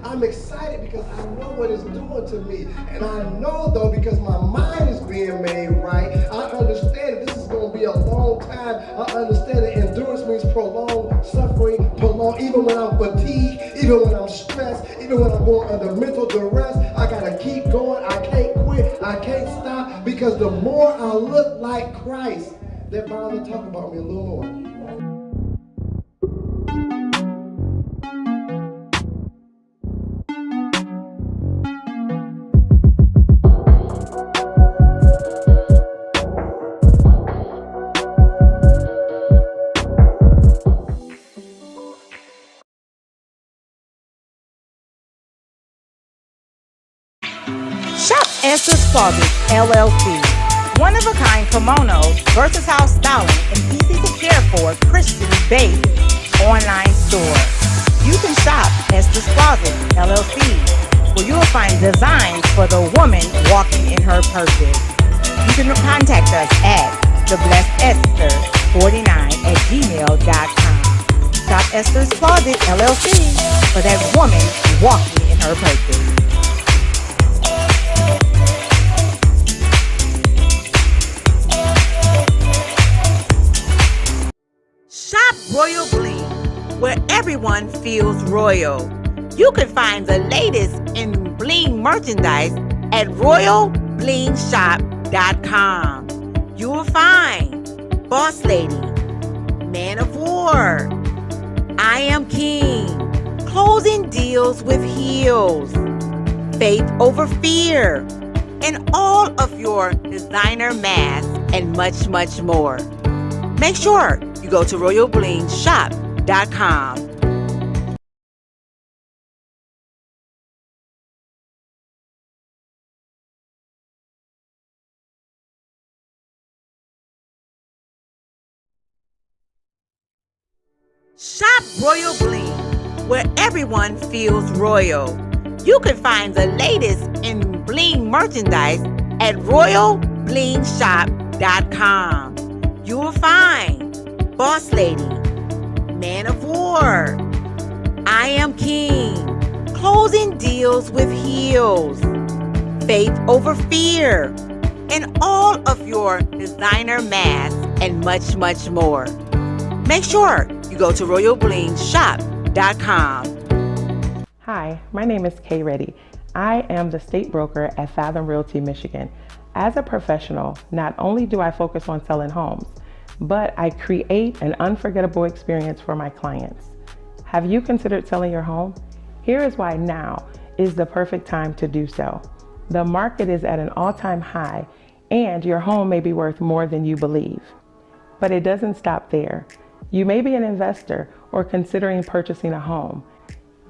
I'm excited because I know what it's doing to me. And I know, though, because my mind is being made right, I understand that this is going to be a long time. I understand that endurance means prolonged suffering, prolonged, even when I'm fatigued, even when I'm stressed, even when I'm going under mental duress. I got to keep going. I can't quit. I can't stop, because the more I look like Christ, they're bound to talk about me a little more. Shop Esther's Closet, LLC. One-of-a-kind kimonos, versatile styling, and easy to care for Christian-based online store. You can shop Esther's Closet, LLC, where you will find designs for the woman walking in her purpose. You can contact us at theblessedesther49@gmail.com. Shop Esther's Closet, LLC, for that woman walking in her purpose. Shop Royal Bling, where everyone feels royal. You can find the latest in bling merchandise at royalblingshop.com. You will find Boss Lady, Man of War, I Am King, Closing Deals with Heels, Faith Over Fear, and all of your designer masks and much, much more. Make sure you go to royalblingshop.com. Shop Royal Bling, where everyone feels royal. You can find the latest in bling merchandise at royalblingshop.com. You will find Boss Lady, Man of War, I Am King, Closing Deals with Heels, Faith Over Fear, and all of your designer masks and much, much more. Make sure you go to royalblingshop.com. Hi, my name is Kay Reddy. I am the state broker at Fathom Realty, Michigan. As a professional, not only do I focus on selling homes, but I create an unforgettable experience for my clients. Have you considered selling your home? Here is why now is the perfect time to do so. The market is at an all-time high, and your home may be worth more than you believe. But it doesn't stop there. You may be an investor or considering purchasing a home.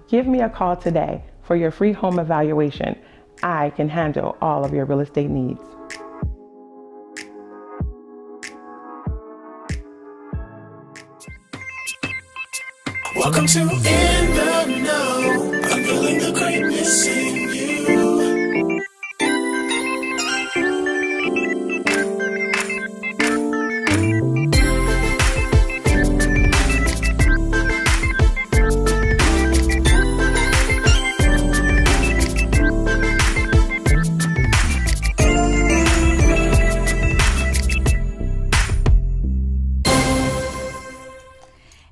Give me a call today for your free home evaluation. I can handle all of your real estate needs. Welcome to In the Know, unveiling the greatness in you.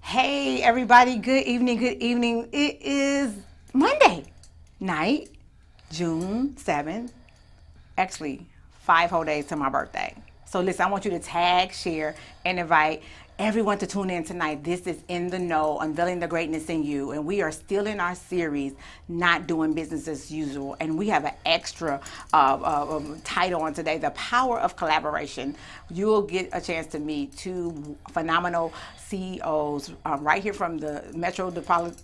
Hey everybody, good evening, good evening. It is Monday night, June 7th. Actually, 5 whole days to my birthday. So listen, I want you to tag, share, and invite everyone to tune in tonight. This is In the Know, unveiling the greatness in you. And we are still in our series, Not Doing Business as Usual. And we have an extra title on today, The Power of Collaboration. You will get a chance to meet two phenomenal CEOs right here from the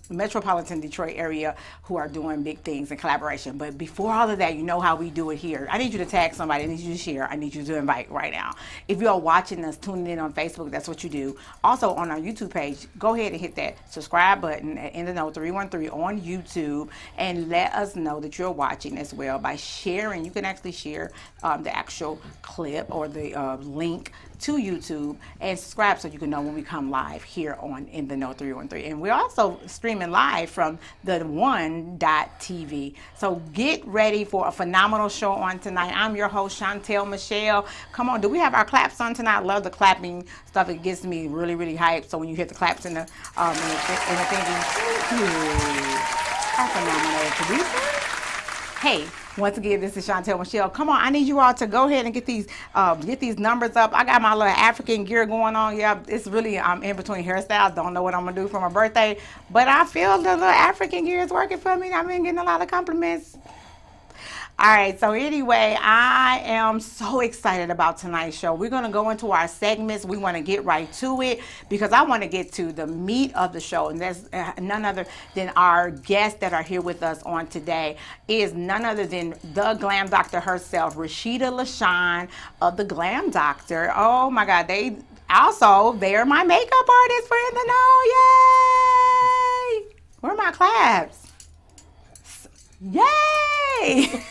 metropolitan Detroit area who are doing big things in collaboration. But before all of that, you know how we do it here. I need you to tag somebody. I need you to share. I need you to invite right now. If you are watching us, tuning in on Facebook, that's what you do. Also on our YouTube page, go ahead and hit that subscribe button at In the Know 313 on YouTube and let us know that you're watching as well by sharing. You can actually share the actual clip or the link to YouTube and subscribe so you can know when we come live here on In the Know 313. And we're also streaming live from the one.tv. So get ready for a phenomenal show on tonight. I'm your host, Chantel Michelle. Come on, do we have our claps on tonight? I love the clapping stuff. It gets me really, really hyped. So when you hit the claps in the thinking, our phenomenal producer. Hey, once again, this is Chantel Michelle. Come on, I need you all to go ahead and get these numbers up. I got my little African gear going on. Yeah, it's really in between hairstyles. Don't know what I'm gonna do for my birthday, but I feel the little African gear is working for me. I've been getting a lot of compliments. All right, so anyway, I am so excited about tonight's show. We're going to go into our segments. We want to get right to it because I want to get to the meat of the show. And that's none other than our guests that are here with us on today is none other than the Glam Doctor herself, Rashida LaShawn of the Glam Doctor. Oh my God, they're my makeup artists for In the Know. Yay! Where are my claps? Yay!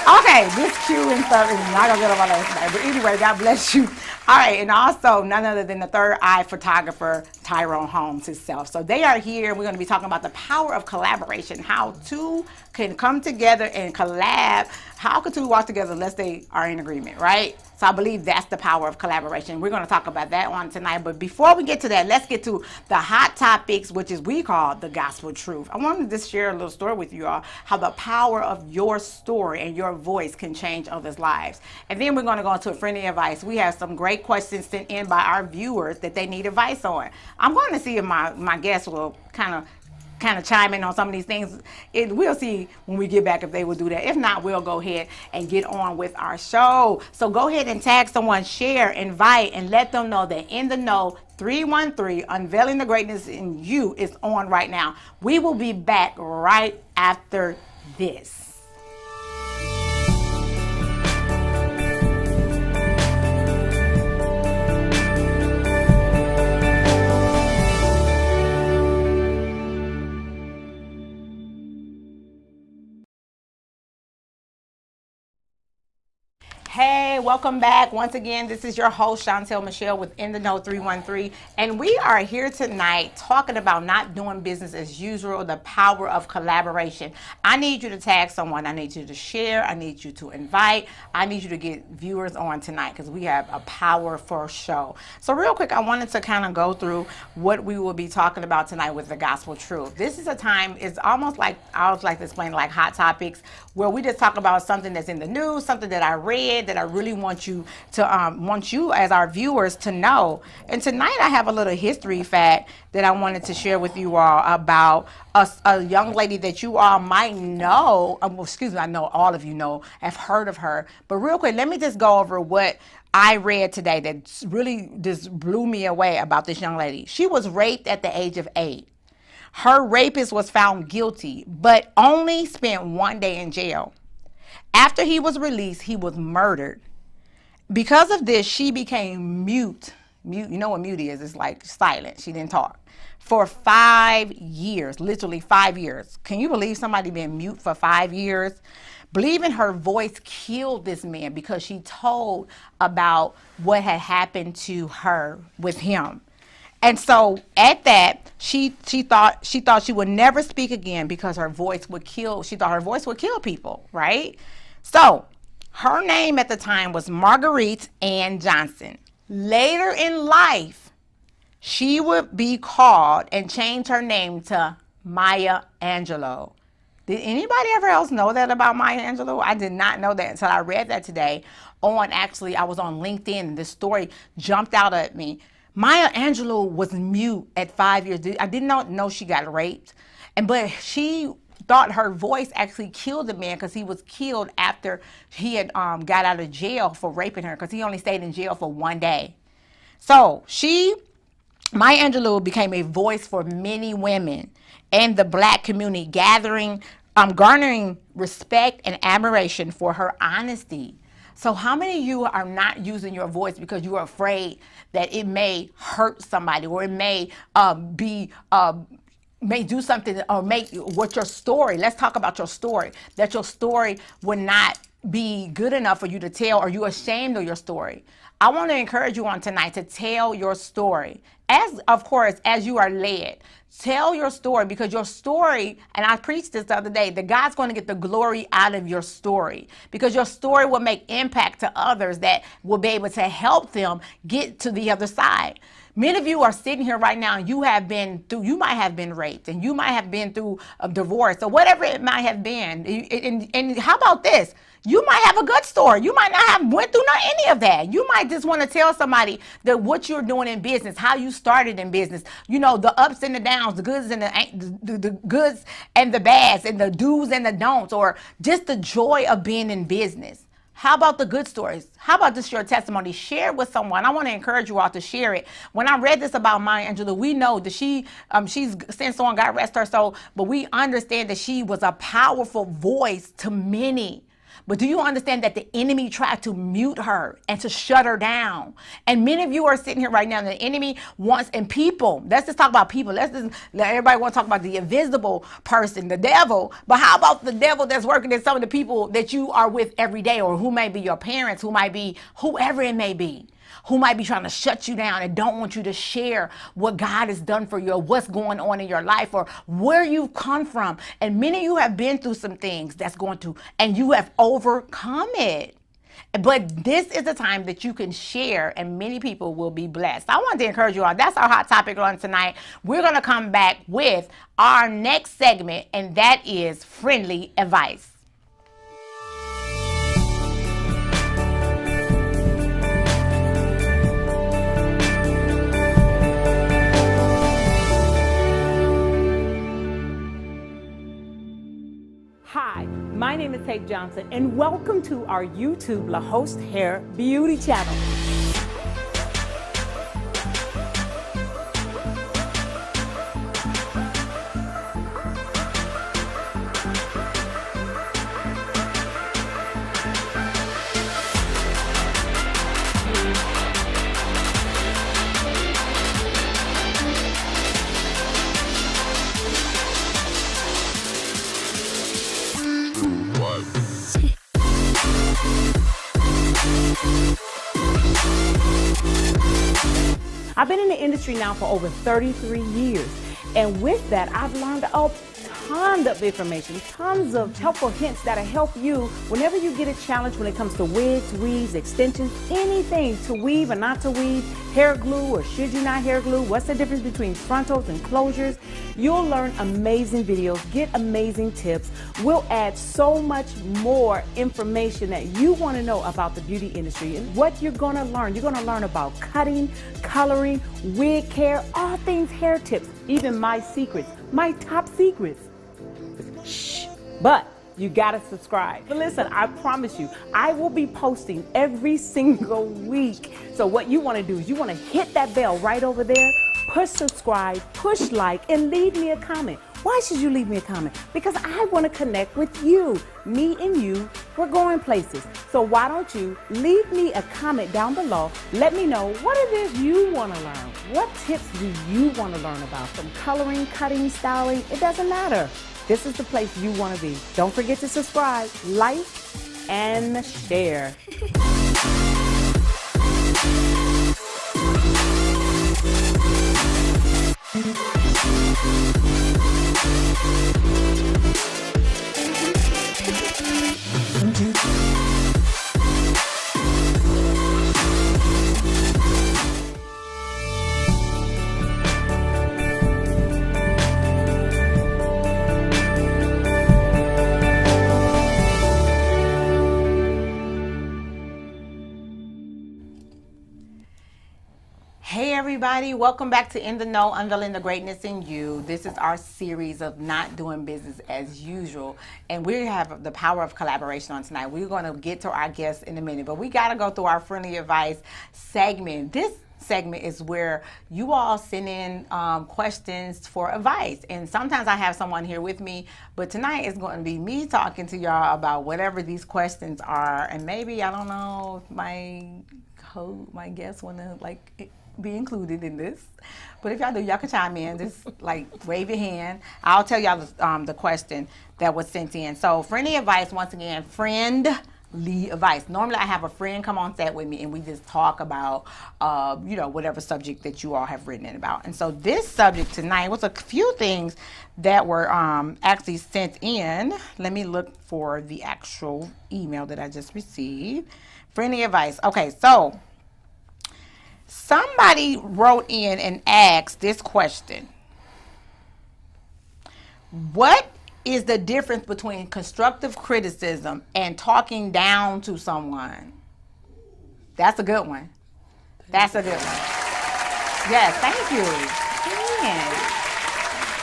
Okay, this cue and stuff is not gonna get on my nerves tonight. But anyway, God bless you. All right, and also none other than the third eye photographer, Tyrone Holmes himself. So they are here. We're gonna be talking about the power of collaboration, how two can come together and collab. How can two walk together unless they are in agreement, right? So I believe that's the power of collaboration. We're going to talk about that on tonight. But before we get to that, let's get to the hot topics, which is we call the gospel truth. I wanted to share a little story with you all, how the power of your story and your voice can change others' lives. And then we're going to go into a friendly advice. We have some great questions sent in by our viewers that they need advice on. I'm going to see if my guests will kind of chime in on some of these things. We'll see when we get back if they will do that. If not, we'll go ahead and get on with our show. So go ahead and tag someone, share, invite, and let them know that In the Know 313, Unveiling the Greatness in You, is on right now. We will be back right after this. Hey, welcome back. Once again, this is your host, Chantel Michelle with In the Know 313. And we are here tonight talking about not doing business as usual, the power of collaboration. I need you to tag someone. I need you to share. I need you to invite. I need you to get viewers on tonight because we have a powerful show. So real quick, I wanted to kind of go through what we will be talking about tonight with the gospel truth. This is a time, it's almost like, I always like to explain like hot topics, where we just talk about something that's in the news, something that I read, that I really want you as our viewers to know. And tonight I have a little history fact that I wanted to share with you all about a young lady that you all might know. I know all of you know, have heard of her. But real quick, let me just go over what I read today that really just blew me away about this young lady. She was raped at the age of 8. Her rapist was found guilty, but only spent 1 day in jail. After he was released, he was murdered. Because of this, she became mute. You know what mute is? It's like silent. She didn't talk. For 5 years, literally 5 years. Can you believe somebody being mute for 5 years? Believing her voice killed this man because she told about what had happened to her with him. And so at that, she thought she would never speak again because her voice would kill. She thought her voice would kill people, right? So her name at the time was Marguerite Ann Johnson. Later in life, she would be called and change her name to Maya Angelou. Did anybody ever else know that about Maya Angelou? I did not know that until I read that today. I was on LinkedIn and this story jumped out at me. Maya Angelou was mute at 5 years. I did not know she got raped. But she thought her voice actually killed the man because he was killed after he had got out of jail for raping her because he only stayed in jail for 1 day. So Maya Angelou became a voice for many women and the Black community, garnering respect and admiration for her honesty. So how many of you are not using your voice because you are afraid that it may hurt somebody or it may may do something or make what your story, let's talk about your story, that your story would not be good enough for you to tell, or you ashamed of your story. I want to encourage you on tonight to tell your story. As, of course, as you are led. Tell your story, because your story, and I preached this the other day, that God's going to get the glory out of your story, because your story will make impact to others that will be able to help them get to the other side. Many of you are sitting here right now and you might have been raped, and you might have been through a divorce, or whatever it might have been. And how about this? You might have a good story. You might not have went through any of that. You might just want to tell somebody that what you're doing in business, how you started in business, you know, the ups and the downs, the goods and the goods and the bads, and the do's and the don'ts, or just the joy of being in business. How about the good stories? How about just your testimony? Share it with someone. I want to encourage you all to share it. When I read this about Maya Angelou, we know that she's since on, God rest her soul, but we understand that she was a powerful voice to many. But do you understand that the enemy tried to mute her and to shut her down? And many of you are sitting here right now, and the enemy wants, and people, let's just talk about people. Let's just let everybody want to talk about the invisible person, the devil. But how about the devil that's working in some of the people that you are with every day, or who may be your parents, who might be whoever it may be, who might be trying to shut you down and don't want you to share what God has done for you, or what's going on in your life, or where you've come from. And many of you have been through some things and you have overcome it. But this is the time that you can share, and many people will be blessed. I want to encourage you all. That's our hot topic on tonight. We're going to come back with our next segment, and that is friendly advice. Hi, my name is Tate Johnson, and welcome to our YouTube La Host Hair Beauty channel. I've been in the industry now for over 33 years, and with that, I've learned a ton of information, tons of helpful hints that'll help you whenever you get a challenge when it comes to wigs, weaves, extensions, anything to weave or not to weave, hair glue or should you not hair glue, what's the difference between frontals and closures. You'll learn amazing videos, get amazing tips. We'll add so much more information that you want to know about the beauty industry. And what you're going to learn about cutting, coloring, wig care, all things hair tips, even my secrets, my top secrets. Shh, but you gotta subscribe. But listen, I promise you, I will be posting every single week. So what you wanna do is you wanna hit that bell right over there, push subscribe, push like, and leave me a comment. Why should you leave me a comment? Because I want to connect with you. Me and you, we're going places. So why don't you leave me a comment down below. Let me know what it is you want to learn. What tips do you want to learn about? From coloring, cutting, styling, it doesn't matter. This is the place you want to be. Don't forget to subscribe, like, and share. Hey everybody, welcome back to In the Know, Unveiling the Greatness in You. This is our series of not doing business as usual, and we have the power of collaboration on tonight. We're going to get to our guests in a minute, but we got to go through our friendly advice segment. This segment is where you all send in questions for advice, and sometimes I have someone here with me, but tonight is going to be me talking to y'all about whatever these questions are, and maybe, I don't know, if my guests want to be included in this, but if y'all do, y'all can chime in. Just wave your hand. I'll tell y'all the question that was sent in. So friendly advice, once again, friend advice. Normally I have a friend come on set with me and we just talk about, whatever subject that you all have written it about. And so this subject tonight was a few things that were actually sent in. Let me look for the actual email that I just received. Friendly advice. Okay, so somebody wrote in and asked this question. What is the difference between constructive criticism and talking down to someone? That's a good one. That's a good one. Yes, thank you. Yeah.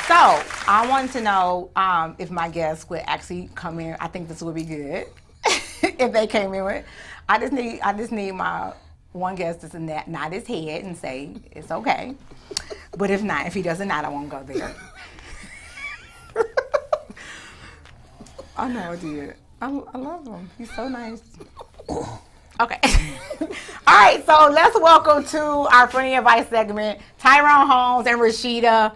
So I wanted to know if my guests would actually come in. I think this would be good if they came in with. I just need my one guest to nod his head and say it's okay. But if not, if he doesn't nod, I won't go there. I know I did. I love him. He's so nice. Okay. All right, so let's welcome to our Friendly Advice segment, Tyrone Holmes and Rashida,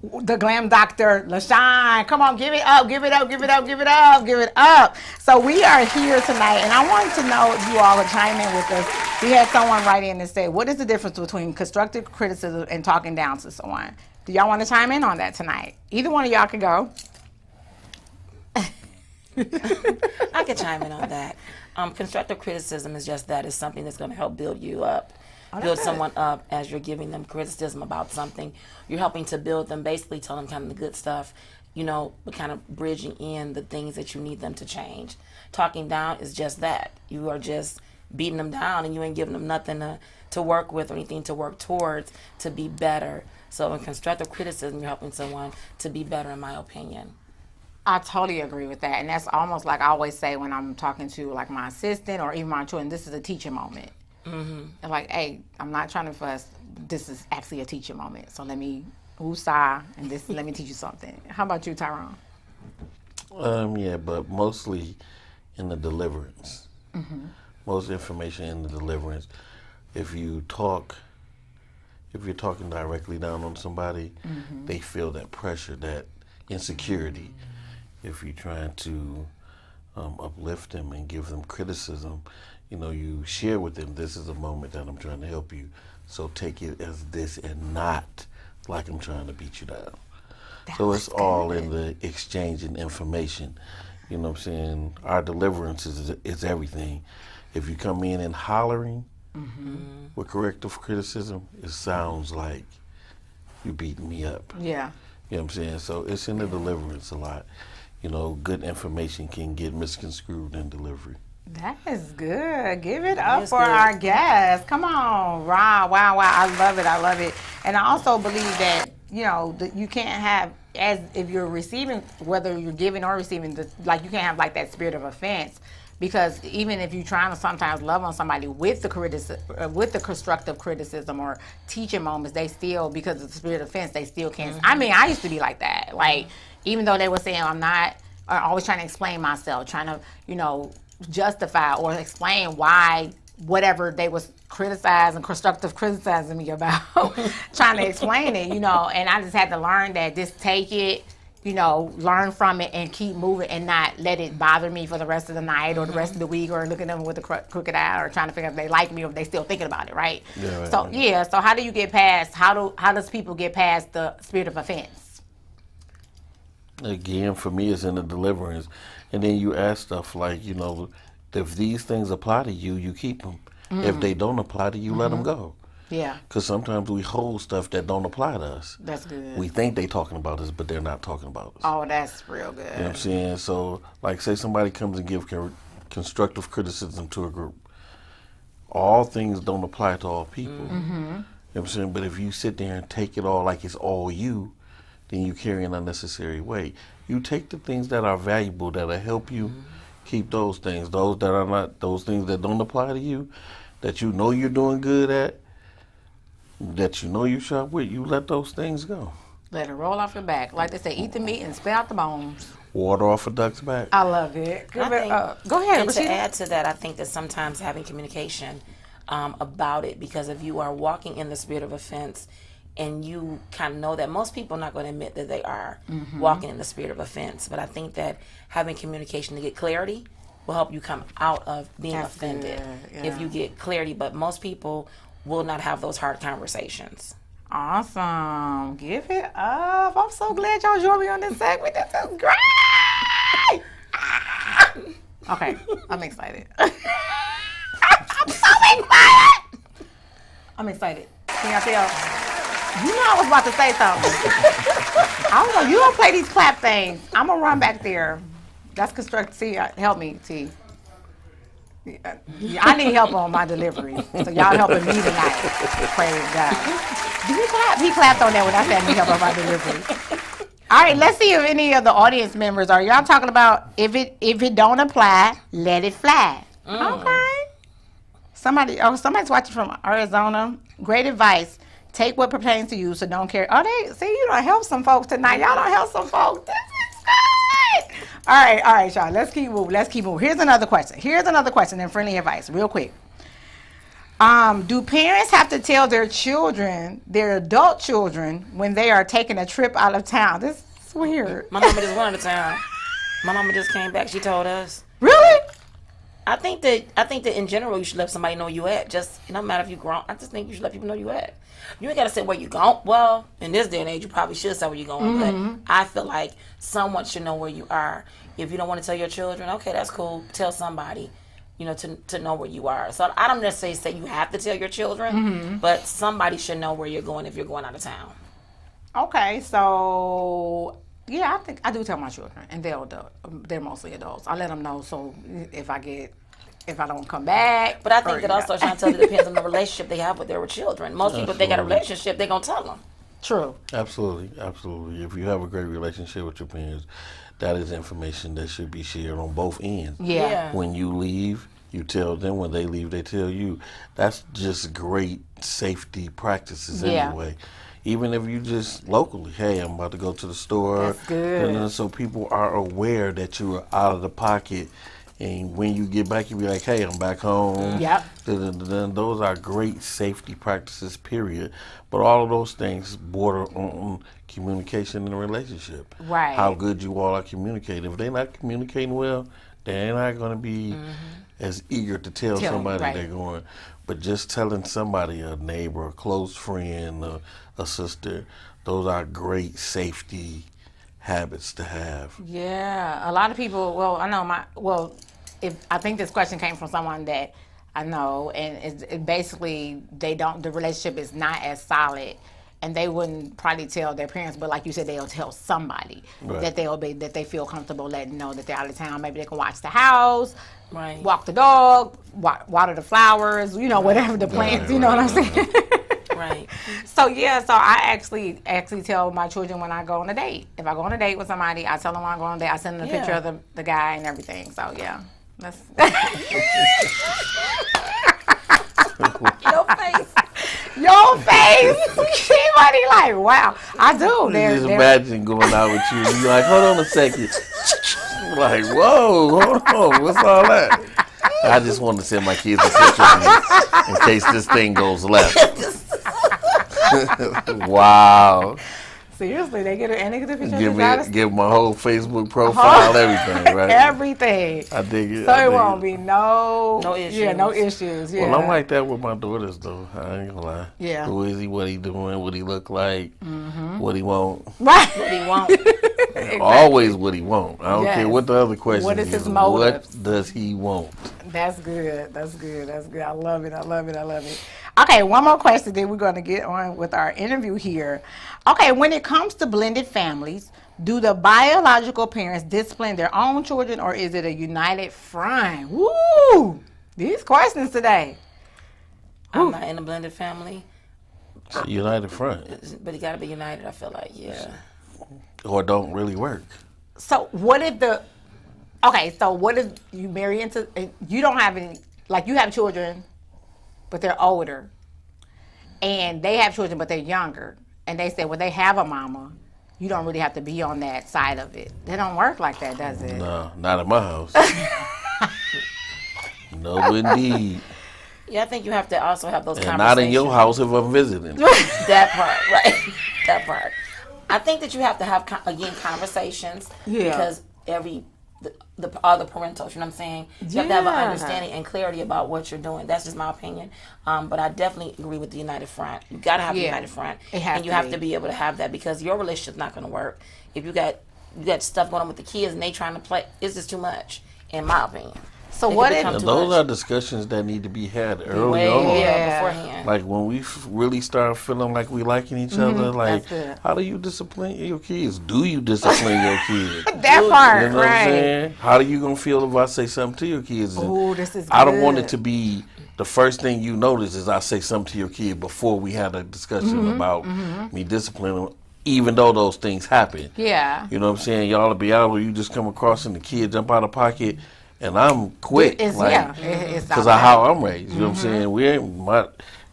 the glam doctor, LaShawn. Come on, give it up, give it up, give it up, give it up, give it up. So we are here tonight, and I wanted to know if you all would chime in with us. We had someone write in and say, what is the difference between constructive criticism and talking down to someone? Do y'all want to chime in on that tonight? Either one of y'all can go. I could chime in on that. Constructive criticism is just that. It's something that's going to help build you up, build someone up as you're giving them criticism about something. You're helping to build them, basically tell them kind of the good stuff, but kind of bridging in the things that you need them to change. Talking down is just that. You are just beating them down and you ain't giving them nothing to work with or anything to work towards to be better. So in constructive criticism, you're helping someone to be better, in my opinion. I totally agree with that. And that's almost like I always say when I'm talking to like my assistant or even my children, this is a teaching moment. Mm-hmm. And like, hey, I'm not trying to fuss. This is actually a teaching moment. So let me woosah and let me teach you something. How about you, Tyrone? Yeah, but mostly in the deliverance. Mm-hmm. Most information in the deliverance. If you're talking directly down on somebody, mm-hmm. they feel that pressure, that insecurity. If you're trying to uplift them and give them criticism, you share with them, this is a moment that I'm trying to help you. So take it as this and not like I'm trying to beat you down. So it's all in the exchanging information. You know what I'm saying? Our deliverance is everything. If you come in and hollering mm-hmm. with corrective criticism, it sounds like you're beating me up. Yeah. You know what I'm saying? So it's in the deliverance a lot. Good information can get misconstrued in delivery. That is good. Give it up for our guests. Come on, Wow. I love it. And I also believe that, that you can't have, as if you're receiving, whether you're giving or receiving, you can't have like that spirit of offense. Because even if you're trying to sometimes love on somebody with the constructive criticism or teaching moments, they still, because of the spirit of offense, they still can't. Mm-hmm. I mean, I used to be like that. Like, even though they were saying I'm not, or always trying to explain myself, trying to, justify or explain why whatever they was criticizing, constructive criticizing me about, trying to explain it, and I just had to learn that just take it, learn from it and keep moving and not let it bother me for the rest of the night or the rest of the week or looking at them with a crooked eye or trying to figure out if they like me or if they still thinking about it, right? Yeah, right, so, right. Yeah, so how do you get past, how does people get past the spirit of offense? Again, for me, it's in the deliverance. And then you ask stuff like, if these things apply to you, you keep them. Mm. If they don't apply to you, let them go. Yeah. Because sometimes we hold stuff that don't apply to us. That's good. We think they're talking about us, but they're not talking about us. Oh, that's real good. You know what I'm saying? So, like, say somebody comes and gives constructive criticism to a group. All things don't apply to all people. Mm-hmm. You know what I'm saying? But if you sit there and take it all like it's all you, then you carry an unnecessary weight. You take the things that are valuable, that'll help you, keep those things. Those that are not, those things that don't apply to you, that you know you're doing good at, that you know you sharp with, you let those things go. Let it roll off your back. Like they say, eat the meat and spit out the bones. Water off a duck's back. I love it. Go ahead. And to add to that, I think that sometimes having communication about it, because if you are walking in the spirit of offense and you kind of know that, most people are not going to admit that they are walking in the spirit of offense. But I think that having communication to get clarity will help you come out of being That's offended good, if yeah. you get clarity. But most people will not have those hard conversations. Awesome. Give it up. I'm so glad y'all joined me on this segment. This is great. Okay, I'm excited. I'm so excited. I'm excited. Can y'all tell? You know I was about to say something. I don't know. You don't play these clap things. I'm going to run back there. That's constructive. See, help me, T. I need help on my delivery. So y'all helping me tonight. Praise God. Did he clap? He clapped on that when I said I need help on my delivery. All right, let's see if any of the audience members are y'all talking about if it don't apply, let it fly. Okay. Somebody's watching from Arizona. Great advice. Take what pertains to you, so don't care. Oh, you don't help some folks tonight. Y'all don't help some folks. This is good. All right, y'all. Let's keep moving. Here's another question and friendly advice, real quick. Do parents have to tell their children, their adult children, when they are taking a trip out of town? This is weird. My mama just went out of town. My mama just came back. She told us. Really? I think that in general you should let somebody know you at. Just no matter if you grown. I just think you should let people know you at. You ain't gotta say where you going. Well, in this day and age, you probably should say where you going. But I feel like someone should know where you are. If you don't want to tell your children, okay, that's cool. Tell somebody, to know where you are. So I don't necessarily say you have to tell your children, but somebody should know where you're going if you're going out of town. Okay, so yeah, I think I do tell my children, and they're mostly adults. I let them know. So if I don't come back, But I think that also, Chantel, it depends on the relationship they have with their children. Most people, if they got a relationship, they're gonna tell them. True. Absolutely. If you have a great relationship with your parents, that is information that should be shared on both ends. Yeah. When you leave, you tell them. When they leave, they tell you. That's just great safety practices anyway. Even if you just locally, hey, I'm about to go to the store. That's good. And so people are aware that you are out of the pocket. And when you get back, you be like, hey, I'm back home. Yep. Those are great safety practices, period. But all of those things border on communication in a relationship. Right. How good you all are communicating. If they're not communicating well, they're not going to be as eager to tell somebody right. they're going. But just telling somebody, a neighbor, a close friend, a sister, those are great safety habits to have. Yeah, a lot of people. Well, I know I think this question came from someone that I know, and it basically the relationship is not as solid, and they wouldn't probably tell their parents, but like you said, they'll tell somebody that that they feel comfortable letting know that they're out of town. Maybe they can watch the house, Right. walk the dog, water the flowers, whatever the plants. You know what I'm saying? Right. So I actually tell my children when I go on a date. If I go on a date with somebody, I tell them when I go on a date. I send them a picture of the guy and everything. So yeah, that's Your face. your face. Somebody like, wow, I do. Just imagine going out with you. You're like, hold on a second. Like, whoa, hold on, what's all that? I just want to send my kids a picture of me in case this thing goes left. Wow. Seriously, they get a picture. Give my whole Facebook profile, everything, right? Everything. I dig it. So it won't be no issues. Yeah, no issues. Yeah. Well, I'm like that with my daughters, though. I ain't gonna lie. Yeah. Who is he? What he doing? What he look like? What he want? Right. What he won't. Exactly. Always what he want. I don't Yes. care what the other question What is is. his motives? What does he want? That's good. That's good. That's good. I love it. I love it. I love it. Okay, one more question, then we're going to get on with our interview here. Okay, when it comes to blended families, do the biological parents discipline their own children, or is it a united front? Woo! These questions today. I'm not in a blended family, United Front. but it got to be united. I feel like, yeah. Or don't really work. So what if what if you marry into, you don't have any, like you have children, but they're older, and they have children, but they're younger, and they say, well, they have a mama, you don't really have to be on that side of it. They don't work like that, does it? No, not in my house. No, indeed. Yeah, I think you have to also have those And conversations. not in your house if I'm visiting. That part, right? That part. I think that you have to have conversations Yeah. because every the other parentals. You know what I'm saying? You have to have an Yeah. understanding and clarity about what you're doing. That's just my opinion. But I definitely agree with the united front. You got to have a Yeah. united front, It has and you to have be. to be able to have that, because your relationship's not going to work if you got stuff going on with the kids and they trying to play. It's just too much, in my opinion. So It what can if become Now, too those much. are discussions that need to be had early Way, on. Yeah. beforehand. Like when we really start feeling like we liking each other, like That's good. how do you discipline your kids? Do you discipline your kids? that part, You know what I'm right? saying? How are you gonna feel if I say something to your kids? And Ooh, this is I don't want it good. to be the first thing you notice is I say something to your kid before we had a discussion about me disciplining them, even though those things happen. Yeah. You know what I'm saying? Y'all will be out or you just come across and the kid jump out of pocket and I'm quick. It's like, it's because out of how I'm raised. You know what I'm saying? We ain't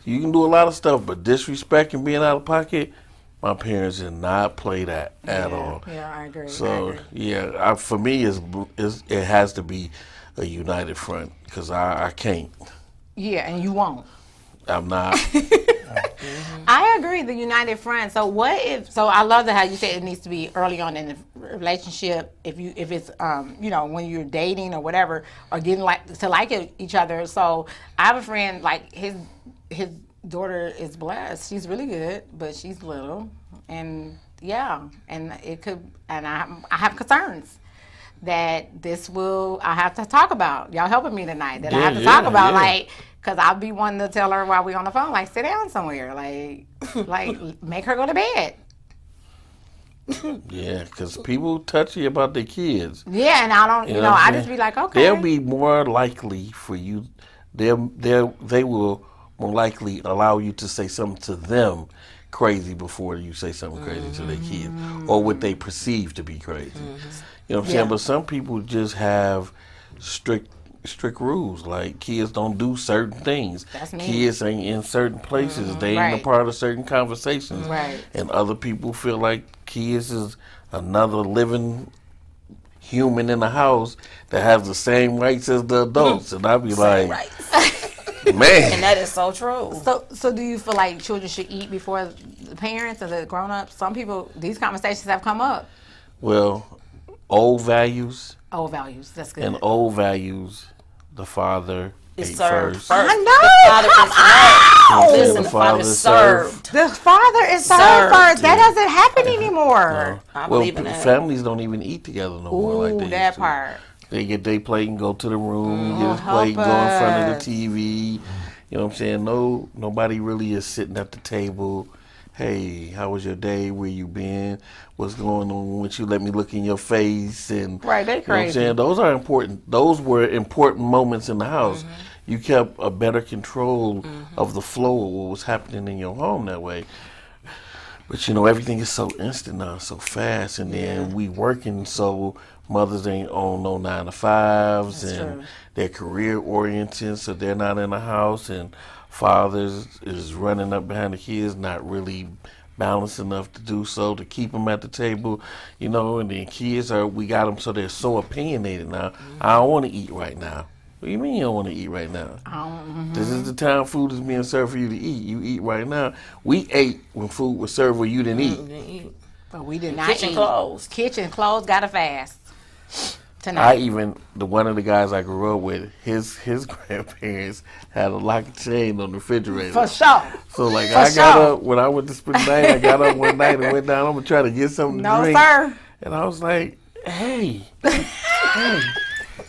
you can do a lot of stuff, but disrespect and being out of pocket, my parents did not play that at all. Yeah, I agree. So yeah, for me, it has to be a united front because I can't. Yeah, and you won't. I'm not. I agree, the united front. So what if? So I love how you said it needs to be early on in the relationship. If it's when you're dating or whatever, or getting to like each other. So I have a friend, like his daughter is blessed. She's really good, but she's little, and it could. And I have concerns that I have to talk about. Y'all helping me tonight. That I have to talk about, like. Because I'll be wanting to tell her while we're on the phone, like, sit down somewhere. Like make her go to bed. Yeah, because people touchy about their kids. Yeah, and I don't, You know what I I'm just saying? be like, okay. They'll be more likely for you. They will more likely allow you to say something to them crazy before you say something crazy to their kids or what they perceive to be crazy. You know what I'm saying? But some people just have strict rules, like kids don't do certain things. That's me. Kids ain't in certain places. They ain't Right. a part of certain conversations. Right. And other people feel like kids is another living human in the house that has the same rights as the adults. And I'd be like, Right. man. And that is so true. So do you feel like children should eat before the parents or the grown-ups? Some people, these conversations have come up. Well, old values Old values, that's good. and old values, the father It's ate served first. first. I know. The father is served. Listen, The the father father is served. served. The father is served Served. first. That doesn't happen anymore. I Well, believe in that. families don't even eat together no more like they Ooh, that used to. part. They get their plate and go to the room, get his help plate, go in front of us. the TV. You know what I'm saying? Nobody really is sitting at the table. Hey, how was your day? Where you been? What's going on with you? Let me look in your face. And Right, they you know what I'm crazy. saying? Those are important. Those were important moments in the house. You kept a better control of the flow of what was happening in your home that way. But everything is so instant now, so fast, and then we working, so mothers ain't on no 9 to 5s, and they're career oriented, so they're not in the house, and fathers is running up behind the kids, not really balanced enough to do so to keep them at the table, and then kids we got them so they're so opinionated now. I don't want to eat right now. What do you mean you don't want to eat right now? This is the time food is being served for you to eat. You eat right now. We ate when food was served where you didn't eat. But we did not Kitchen eat. closed. Kitchen closed, gotta fast. Tonight. One of the guys I grew up with, his grandparents had a lock and chain on the refrigerator. For sure. So I For got sure. up when I went to spend the night. I got up one night and went down. I'm gonna try to get something to No, drink. sir. And I was like, hey,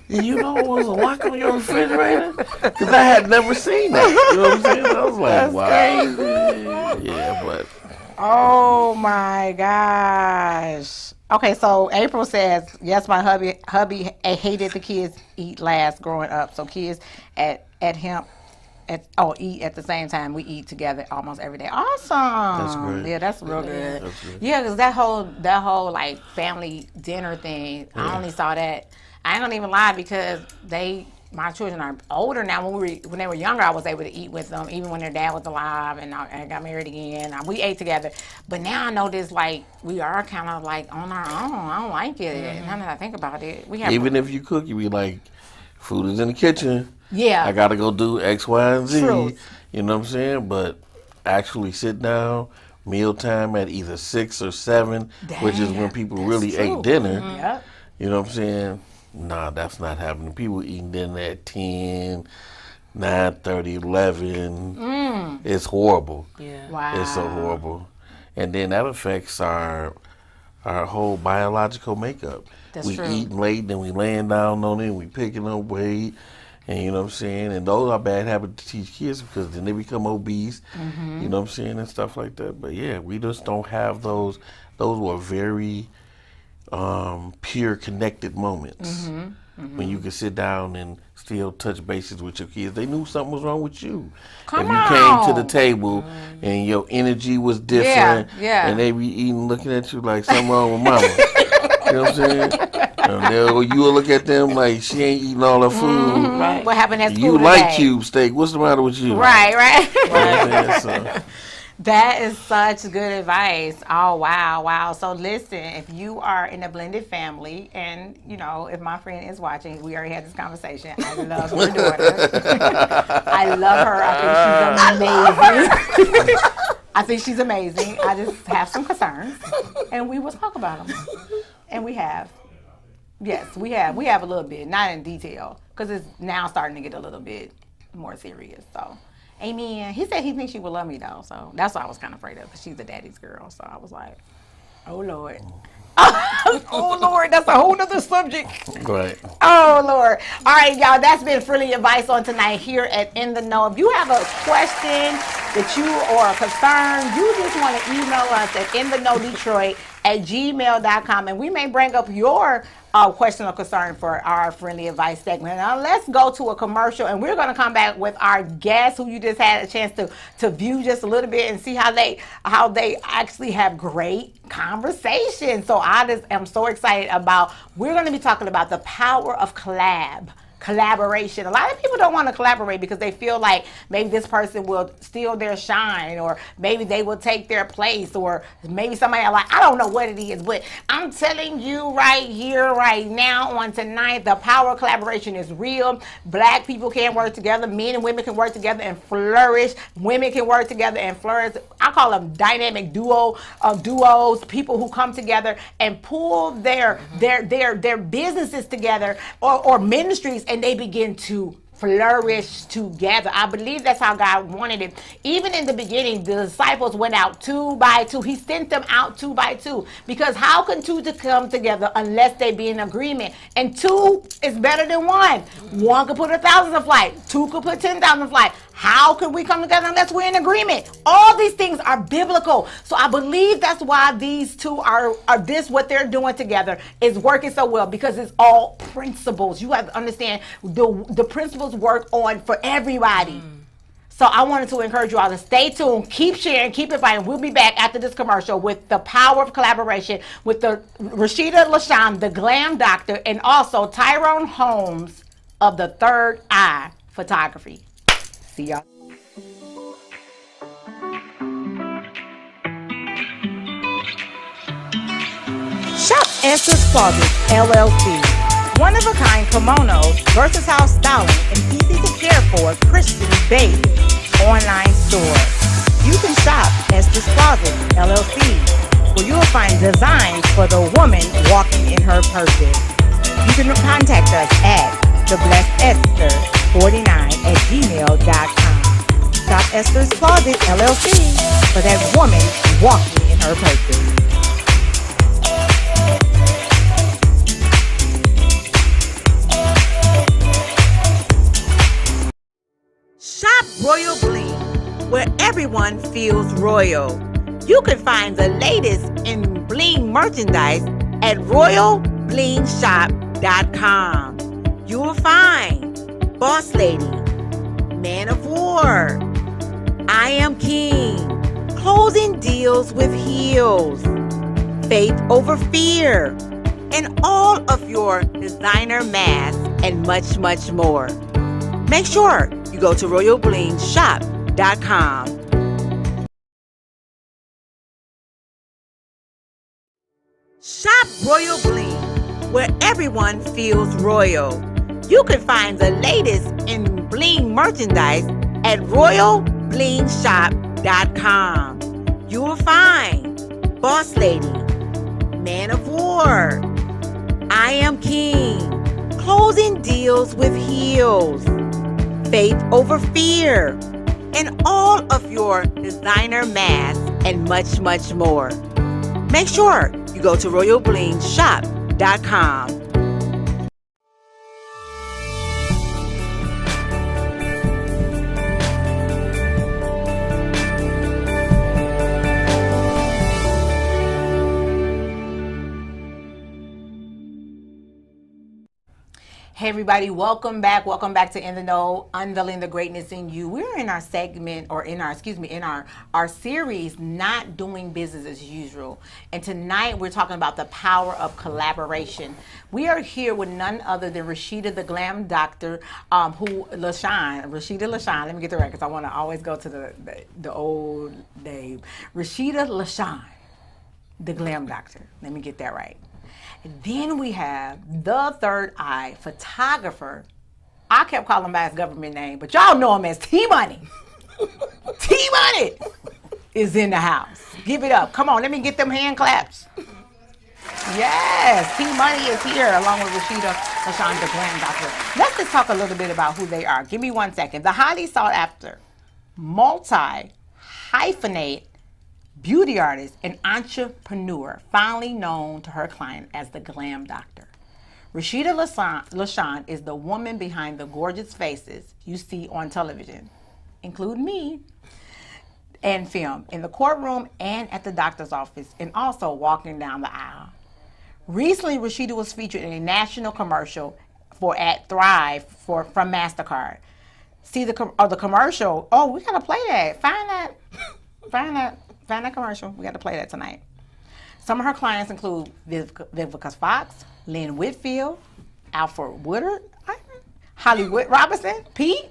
you know what was a lock on your refrigerator? Because I had never seen that. You know what I'm saying? I was like, wow. Yeah, but Oh my gosh. Okay, so April says, yes, my hubby hated the kids eat last growing up. So kids eat at the same time. We eat together almost every day. Awesome. That's great. Yeah, that's real good. That's good. Yeah, because that whole like family dinner thing, I only saw that. I ain't gonna even lie because my children are older now. When they were younger, I was able to eat with them, even when their dad was alive, and I got married again. We ate together. But now I notice like we are kind of like on our own. I don't like it. Now that I think about it, we have even if you cook, you be like, food is in the kitchen. yeah. I gotta go do X, Y, and Z. True. You know what I'm saying? But actually sit down, mealtime at either 6 or 7, which is when people really ate dinner. Yep. You know what I'm saying? Nah, that's not happening. People eating dinner at 10, 9:30, 11. It's horrible. Yeah. Wow. It's so horrible. And then that affects our whole biological makeup. That's we true. eating late, then we laying down on it, we picking up weight, and you know what I'm saying? And those are bad habits to teach kids because then they become obese, you know what I'm saying, and stuff like that. But yeah, we just don't have those. Those were very pure, connected moments. When you could sit down and still touch bases with your kids. They knew something was wrong with you. Come if you on. came to the table and your energy was different, Yeah. and they be eating, looking at you like something wrong with mama. You know what I'm saying? And you will look at them like she ain't eating all her food. Right. What happened at school You today? like cube steak. What's the matter with you? Right. You know what I'm saying? So, That is such good advice. Oh, wow. So listen, if you are in a blended family and, you know, if my friend is watching, we already had this conversation. I love your daughter. I love her. I think she's amazing. I just have some concerns and we will talk about them. And we have. Yes, we have. We have a little bit, not in detail because it's now starting to get a little bit more serious. So. Amen. He said he thinks she would love me though, so that's what I was kind of afraid of because she's a daddy's girl. So I was like, oh Lord. Oh Lord, that's a whole nother subject. right. Oh Lord. All right, y'all, that's been Friendly Advice on tonight here at In the Know. If you have a question that you or a concern, you just want to email us at inthenowdetroit@gmail.com and we may bring up your question or concern for our Friendly Advice segment. Now let's go to a commercial and we're going to come back with our guests who you just had a chance to view just a little bit and see how they actually have great conversation. So I just am so excited about, we're going to be talking about the power of collaboration. A lot of people don't want to collaborate because they feel like maybe this person will steal their shine or maybe they will take their place or maybe somebody like, I don't know what it is, but I'm telling you right here, right now on tonight, the power of collaboration is real. Black people can work together. Men and women can work together and flourish. Women can work together and flourish. I call them dynamic duos, people who come together and pull their businesses together or ministries and they begin to flourish together. I believe that's how God wanted it. Even in the beginning, the disciples went out 2 by 2. He sent them out 2 by 2 because how can two to come together unless they be in agreement? And 2 is better than 1. 1 could put 1,000 to flight. 2 could put 10,000 to flight. How can we come together unless we're in agreement? All these things are biblical. So I believe that's why these two are this, what they're doing together is working so well because it's all principles. You have to understand the principles work on for everybody. So I wanted to encourage you all to stay tuned, keep sharing, keep inviting. We'll be back after this commercial with the power of collaboration with the Rashida LaShawn, the Glam Doctor, and also Tyrone Holmes of the Third Eye Photography. See y'all. Shop Esther's Closet, LLC. One-of-a-kind kimonos, versatile styling, and easy to care for Christian-based online store. You can shop Esther's Closet, LLC, where you will find designs for the woman walking in her purpose. You can contact us at theblessedesther49@gmail.com. Shop Esther's Closet, LLC, for that woman walking in her purpose. Shop Royal Bling, where everyone feels royal. You can find the latest in bling merchandise at royalblingshop.com. You will find Boss Lady, Man of War, I Am King, Closing Deals with Heels, Faith Over Fear, and all of your designer masks and much, much more. Make sure you go to royalblingshop.com. Shop Royal Bling, where everyone feels royal. You can find the latest in bling merchandise at royalblingshop.com. You will find Boss Lady, Man of War, I Am King, closing deals with heels, faith over fear, and all of your designer masks and much, much more. Make sure you go to royalblingshop.com. Hey everybody, welcome back to In the Know, Unveiling the Greatness in You. We're in our segment, or in our series, Not Doing Business as Usual. And tonight we're talking about the power of collaboration. We are here with none other than Rashida the Glam Doctor, Rashida LaShawn, let me get the right because I want to always go to the old name. Rashida LaShawn, the Glam Doctor. Let me get that right. Then we have the third eye photographer. I kept calling him by his government name, but y'all know him as T-Money. T-Money is in the house. Give it up. Come on, let me get them hand claps. Yes, T-Money is here along with Rashida LaShawn, the Glam Doctor. Let's just talk a little bit about who they are. Give me 1 second. The highly sought after, multi-hyphenate beauty artist and entrepreneur, finally known to her client as the Glam Doctor. Rashida LaShawn is the woman behind the gorgeous faces you see on television, including me, and film, in the courtroom and at the doctor's office, and also walking down the aisle. Recently, Rashida was featured in a national commercial at Thrive from MasterCard. See the commercial. Oh, we gotta play that. Find that commercial. We got to play that tonight. Some of her clients include Vivica Fox, Lynn Whitfield, Alfred Woodard, Hollywood Robinson, Pete,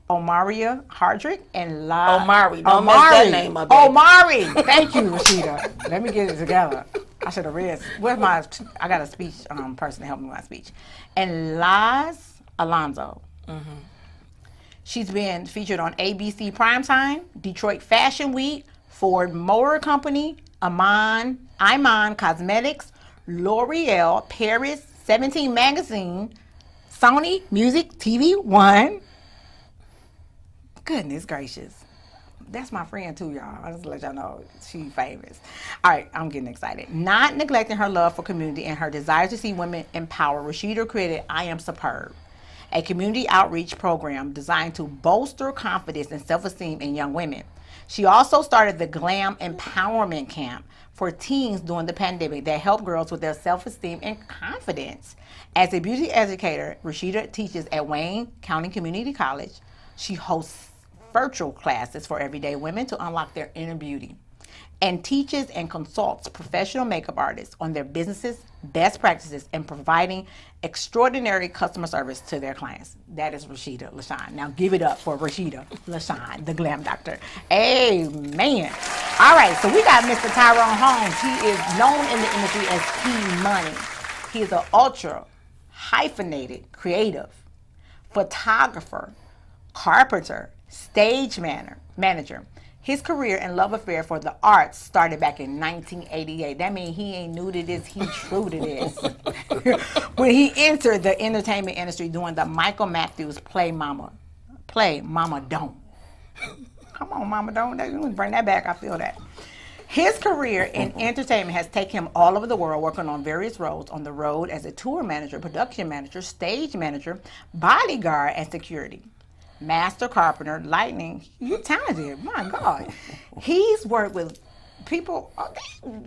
Omaria Hardrick, and Omari. Don't mess that name up. Omari. Thank you, Rashida. Let me get it together. I should have read. I got a speech person to help me with my speech. And Laz Alonso. Mm-hmm. She's been featured on ABC Primetime, Detroit Fashion Week, Ford Motor Company, Iman Cosmetics, L'Oreal, Paris, 17 Magazine, Sony Music, TV One. Goodness gracious. That's my friend too, y'all. I'll just let y'all know she's famous. All right, I'm getting excited. Not neglecting her love for community and her desire to see women empowered, Rashida created I Am Superb, a community outreach program designed to bolster confidence and self-esteem in young women. She also started the Glam Empowerment Camp for teens during the pandemic that helped girls with their self-esteem and confidence. As a beauty educator, Rashida teaches at Wayne County Community College. She hosts virtual classes for everyday women to unlock their inner beauty, and teaches and consults professional makeup artists on their businesses, best practices, and providing extraordinary customer service to their clients. That is Rashida LaShawn. Now give it up for Rashida LaShawn, the Glam Doctor. Amen. All right, so we got Mr. Tyrone Holmes. He is known in the industry as T-Money. He is an ultra hyphenated creative, photographer, carpenter, stage manager. His career and love affair for the arts started back in 1988. That means he ain't new to this, he true to this. When he entered the entertainment industry doing the Michael Matthews Play Mama Don't. Come on, Mama Don't. You can bring that back, I feel that. His career in entertainment has taken him all over the world, working on various roles on the road as a tour manager, production manager, stage manager, bodyguard, and security. Master carpenter, lightning. You talented, my God. He's worked with people.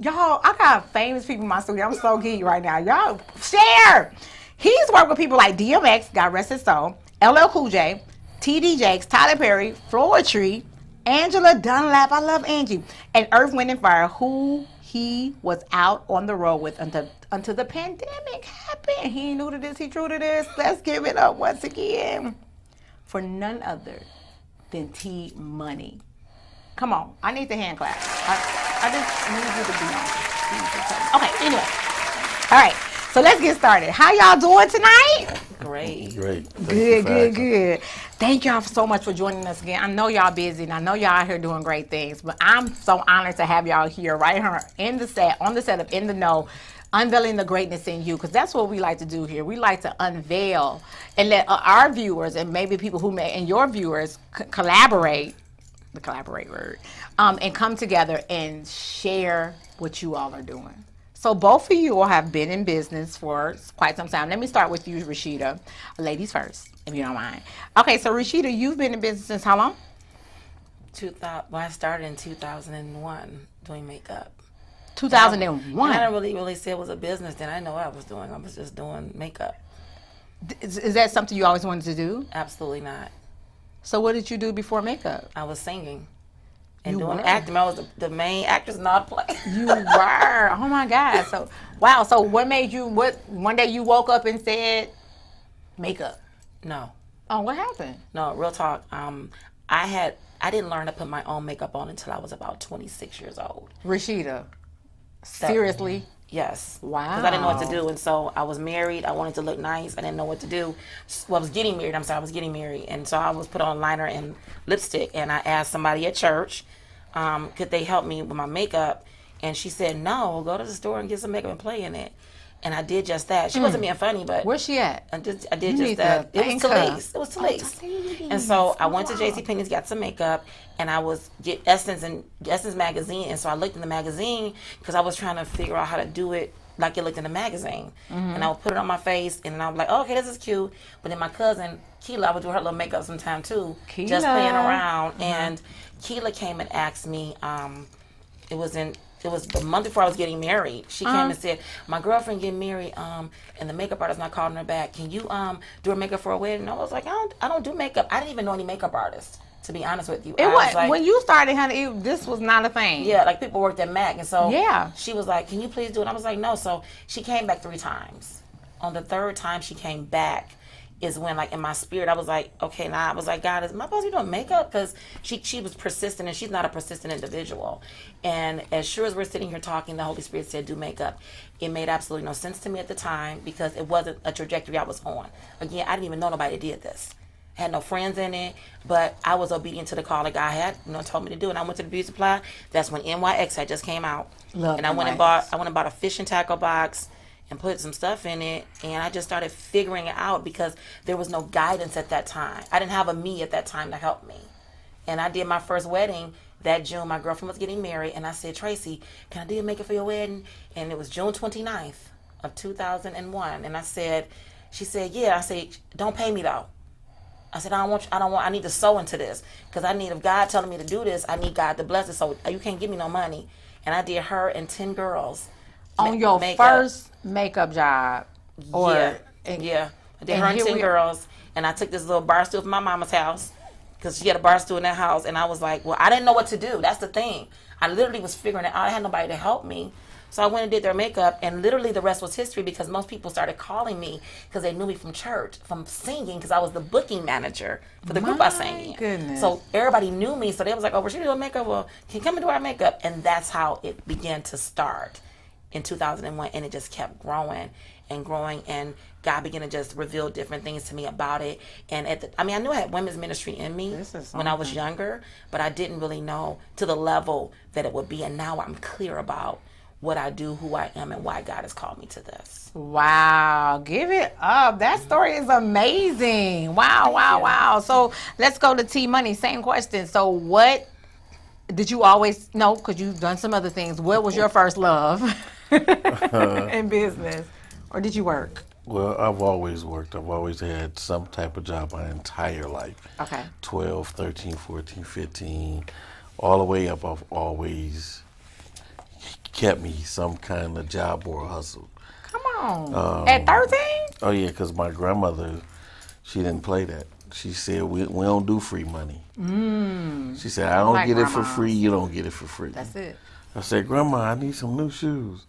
Y'all, I got famous people in my studio. I'm so geeky right now. Y'all share. He's worked with people like DMX, God rest his soul, LL Cool J, TD Jakes, Tyler Perry, Floetry, Angela Dunlap, I love Angie, and Earth, Wind and Fire, who he was out on the road with until the pandemic happened. He knew to this, he true to this. Let's give it up once again for none other than T-Money. Come on, I need the hand clap. I just need you to be on. Okay, anyway. All right, so let's get started. How y'all doing tonight? Great. Good. Thank y'all so much for joining us again. I know y'all busy and I know y'all out here doing great things, but I'm so honored to have y'all here right here in the set, on the set of In the Know, unveiling the greatness in you, because that's what we like to do here. We like to unveil and let our viewers and maybe people who may and your viewers collaborate, the collaborate word, and come together and share what you all are doing. So both of you all have been in business for quite some time. Let me start with you, Rashida. Ladies first, if you don't mind. Okay, so Rashida, you've been in business since how long? I started in 2001 doing makeup. 2001. And I didn't really say it was a business then. I didn't know what I was doing. I was just doing makeup. Is that something you always wanted to do? Absolutely not. So what did you do before makeup? I was singing and You doing were? acting. I was the main actress in all the plays. You were. Oh my God. So wow. So what made you? What one day you woke up and said, makeup? No, Oh, what happened? no, real talk. I didn't learn to put my own makeup on until I was about 26 years old. Rashida. Seriously? Yes. Wow. Because I didn't know what to do. And so I was married. I wanted to look nice. I didn't know what to do. Well, I was getting married. I was getting married. And so I was put on liner and lipstick. And I asked somebody at church, could they help me with my makeup? And she said, no, go to the store and get some makeup and play in it. And I did just that. She wasn't being funny, but Where's she at? I did You just need that. to It was thank her. Talise. It was Talise. And so I went to JCPenney's, got some makeup, and I was get Essence magazine. And so I looked in the magazine because I was trying to figure out how to do it like it looked in the magazine. And I would put it on my face, and I was like, oh, okay, this is cute. But then my cousin Keela, I would do her little makeup sometime too, just playing around. And Keela came and asked me. It was the month before I was getting married. She came and said, my girlfriend getting married, and the makeup artist not calling her back. Can you do her makeup for a wedding? And I was like, I don't do makeup. I didn't even know any makeup artists, to be honest with you. It I was like, when you started, honey. This was not a thing. yeah, like people worked at MAC, and so Yeah. she was like, can you please do it? I was like, no. So she came back 3 times. On the 3rd time she came back is when, like, in my spirit, I was like, okay, now I was like, God, is my supposed to be doing makeup? Because she was persistent, and she's not a persistent individual. And as sure as we're sitting here talking, the Holy Spirit said, do makeup. It made absolutely no sense to me at the time because it wasn't a trajectory I was on. Again, I didn't even know nobody did this. I had no friends in it, but I was obedient to the call that God had, told me to do. And I went to the beauty supply. That's when NYX had just came out. Love and I went and bought a fish and tackle box and put some stuff in it, and I just started figuring it out because there was no guidance at that time. I didn't have a me at that time to help me. And I did my first wedding that June. My girlfriend was getting married, and I said, Tracy, can I do your makeup for your wedding? And it was June 29th of 2001. And she said, yeah. I said, don't pay me though. I said, I need to sow into this because if God telling me to do this, I need God to bless it. So you can't give me no money. And I did her and 10 girls. On your makeup. first makeup job. Yeah. I did her and 10 girls, and I took this little bar stool from my mama's house because she had a bar stool in that house, and I was like, well, I didn't know what to do. That's the thing. I literally was figuring it out. I had nobody to help me. So I went and did their makeup, and literally the rest was history because most people started calling me because they knew me from church, from singing, because I was the booking manager for the group I sang in. Goodness. So everybody knew me, so they was like, oh, we're doing makeup. Well, can you come and do our makeup? And that's how it began to start in 2001, and it just kept growing and growing, and God began to just reveal different things to me about it. And I knew I had women's ministry in me when I was younger, but I didn't really know to the level that it would be. And now I'm clear about what I do, who I am, and why God has called me to this. Wow, give it up. That story is amazing. Wow. So let's go to T Money. Same question. So what did you always know, because you've done some other things, what was your first love in business? Or did you work? Well, I've always worked. I've always had some type of job my entire life. Okay. 12, 13, 14, 15, all the way up. I've always kept me some kind of job or hustle. Come on. At 13? Oh, yeah, because my grandmother, she didn't play that. She said, we don't do free money. She said, I don't get it for free, you don't get it for free. That's it. I said, Grandma, I need some new shoes.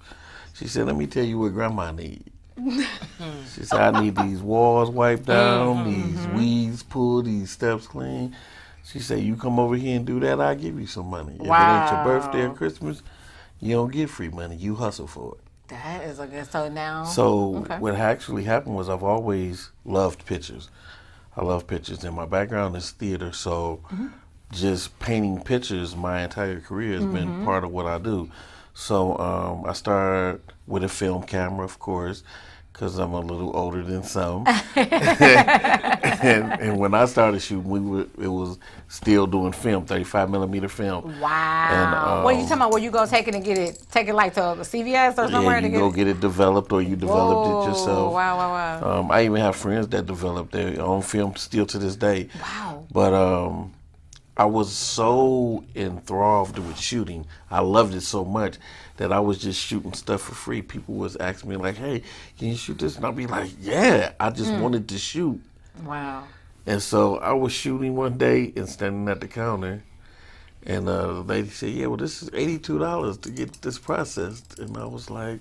She said, let me tell you what Grandma need. She said, I need these walls wiped down, these weeds pulled, these steps clean. She said, you come over here and do that, I'll give you some money. If it ain't your birthday or Christmas, you don't get free money, you hustle for it. That is a good, so now. So what actually happened was I've always loved pictures. I love pictures, and my background is theater, so just painting pictures my entire career has been part of what I do. So I started with a film camera, of course, because I'm a little older than some. and when I started shooting, it was still doing film, 35 millimeter film. Wow. And, What are you talking about? Where you go take it like to CVS or somewhere? Yeah, to you get go it? get it developed, or you developed it yourself. Wow. I even have friends that developed their own film still to this day. Wow. But I was so enthralled with shooting. I loved it so much that I was just shooting stuff for free. People was asking me like, "Hey, can you shoot this?" And I'd be like, "Yeah." I just wanted to shoot. Wow. And so I was shooting one day and standing at the counter, and the lady said, "Yeah, well, this is $82 to get this processed." And I was like,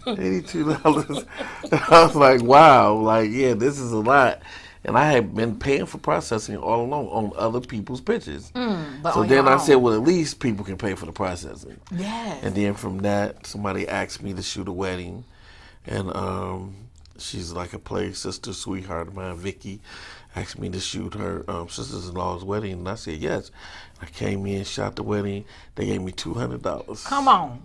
$82. I was like, wow, like, yeah, this is a lot. And I had been paying for processing all along on other people's pictures. But So on then your I said, own. well, at least people can pay for the processing. Yes. And then from that, somebody asked me to shoot a wedding. And she's like a play sister, sweetheart of mine, Vicky, asked me to shoot her sister-in-law's wedding. And I said, yes. I came in, shot the wedding. They gave me $200. Come on.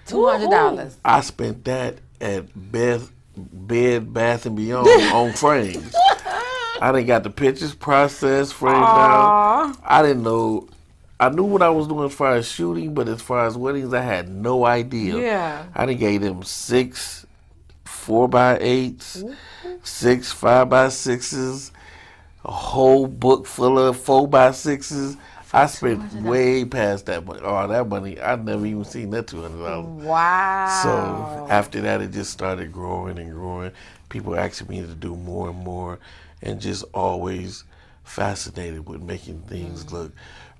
$200. I spent that at Bed Bath & Beyond on frames. I done got the pictures processed, framed out. I didn't know. I knew what I was doing as far as shooting, but as far as weddings, I had no idea. Yeah. I done gave them 6 4x8s, 6 5x6s, a whole book full of 4x6s. I spent way past that money. Oh, that money, I'd never even seen that $200. Wow. So after that, it just started growing and growing. People asking me to do more and more, and just always fascinated with making things look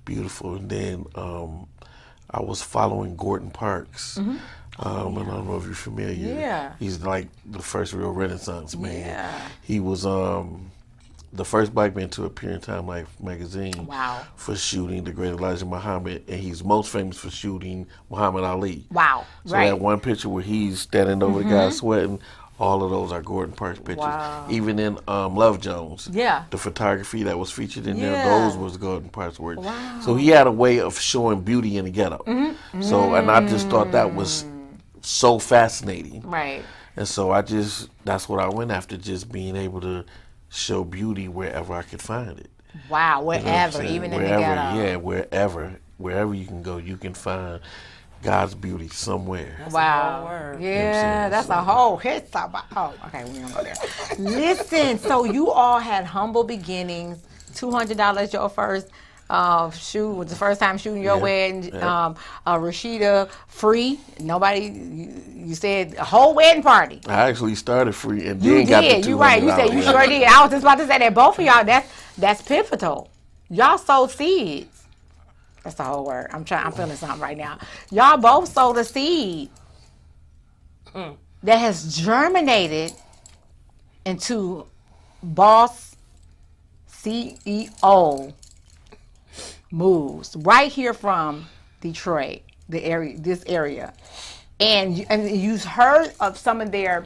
beautiful. And then I was following Gordon Parks. And I don't know if you're familiar. Yeah. He's like the first real Renaissance man. Yeah. He was the first black man to appear in Time Life magazine. Wow. For shooting the great Elijah Muhammad, and he's most famous for shooting Muhammad Ali. Wow. So Right. that one picture where he's standing over the guy sweating, all of those are Gordon Parks pictures. Wow. Even in Love Jones, Yeah. the photography that was featured in there, Yeah. those was Gordon Parks' work. Wow. So he had a way of showing beauty in the ghetto. So, and I just thought that was so fascinating. Right. And so that's what I went after, just being able to show beauty wherever I could find it. Wow. You know what I'm Wherever, saying? even in the Wherever, ghetto. yeah, wherever you can go, you can find God's beauty somewhere. Wow. word. Yeah, that's a whole hit. Oh, okay, we don't go there. Listen, so you all had humble beginnings. $200 your first shoot was the first time shooting your Yeah, wedding. yeah. Rashida free. Nobody. You said a whole wedding party. I actually started free and You then got the did. You right. You said you $200. sure did. I was just about to say that both of y'all. That's pivotal. Y'all sowed seeds. That's the whole word. I'm feeling something right now. Y'all both sowed a seed that has germinated into boss CEO moves right here from Detroit, this area, and you've heard of some of the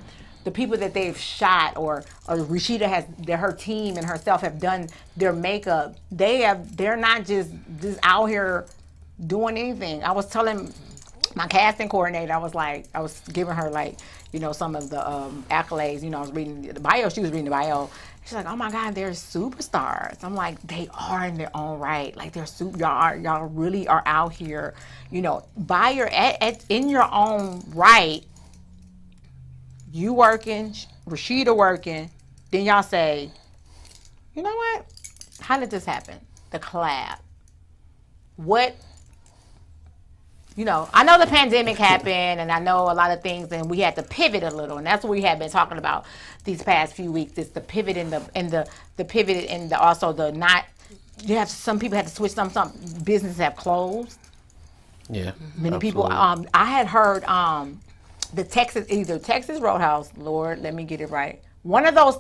people that they've shot, or Rashida her team and herself have done their makeup. They're not just out here doing anything. I was telling my casting coordinator, I was giving her some of the accolades. I was reading the bio. She was reading the bio. She's like, "Oh my God, they're superstars." I'm like, "They are in their own right. Like they're y'all really are out here, by in your own right. You working, Rashida working, then y'all say, you know what? How did this happen? The collab. What? I know the pandemic happened, and I know a lot of things, and we had to pivot a little, and that's what we have been talking about these past few weeks. It's the pivot the pivot and also the not. You have some people had to switch. Some businesses have closed. Yeah. Many people. absolutely. I had heard the Texas Roadhouse. Lord, let me get it right. One of those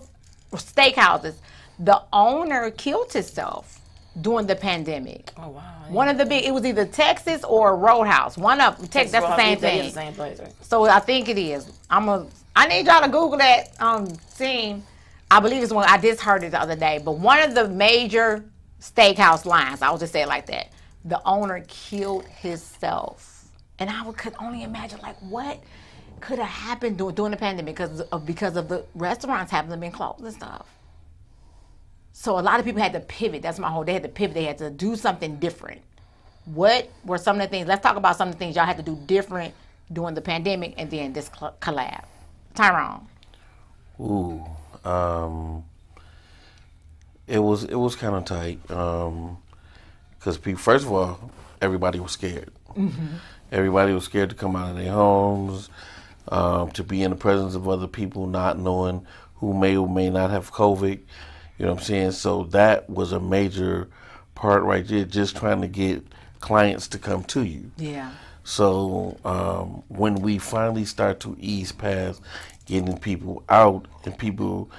steakhouses, the owner killed himself during the pandemic. Oh wow. One of the big, it was either Texas or Roadhouse. One of Texas, that's the same They in thing. the same place, right? So I think it is. I need y'all to Google that scene. I believe it's one. I just heard it the other day. But one of the major steakhouse lines, I'll just say it like that. The owner killed himself And I could only imagine, like, what could have happened during the pandemic because of the restaurants having been closed and stuff. So a lot of people had to pivot. That's my whole. They had to pivot. They had to do something different. What were some of the things? Let's talk about some of the things y'all had to do different during the pandemic and then this collab. Tyrone. Ooh, it was kind of tight because first of all, everybody was scared. Everybody was scared to come out of their homes, to be in the presence of other people, not knowing who may or may not have COVID. You know what I'm saying? So that was a major part right there, just trying to get clients to come to you. Yeah. So when we finally start to ease past getting people out and people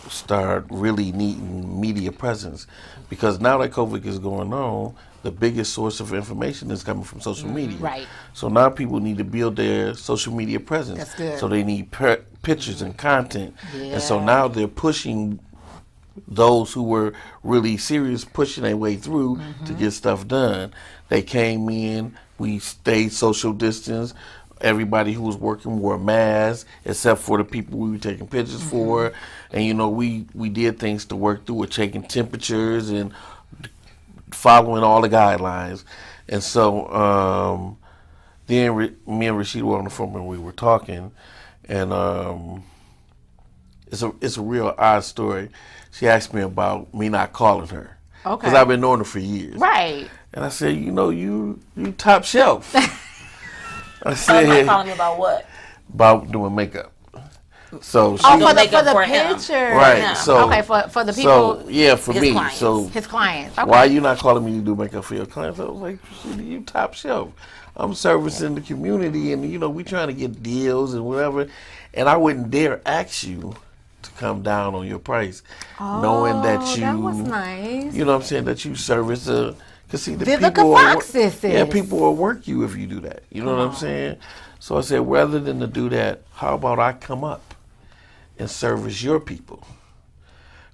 start really needing media presence, because now that COVID is going on, the biggest source of information is coming from social media. Right. So now people need to build their social media presence. That's good. So they need pictures and content. And so now they're pushing those who were really serious, pushing their way through to get stuff done. They came in, we stayed social distance. Everybody who was working wore masks, except for the people we were taking pictures for. And, you know, we did things to work through with taking temperatures and following all the guidelines. And so then me and Rashida were on the phone and we were talking. And it's a real odd story. She asked me about me not calling her. Okay. Because I've been knowing her for years. Right. And I said, you know, you top shelf. I Am said, I calling you about what? about doing makeup. So she, Oh, doing for makeup the for him. picture. right. Yeah. So Okay, for the people, So yeah, for his me. clients. So his clients. Okay. why are you not calling me to do makeup for your clients? I was like, you top shelf. I'm servicing the community, and you know we trying to get deals and whatever. And I wouldn't dare ask you to come down on your price, knowing that you. that was nice. You know what I'm saying? That you service a. Cause see, the Vivica people Fox, sisters. yeah, people will work you if you do that. You know what I'm saying? So I said, rather than to do that, how about I come up and service your people?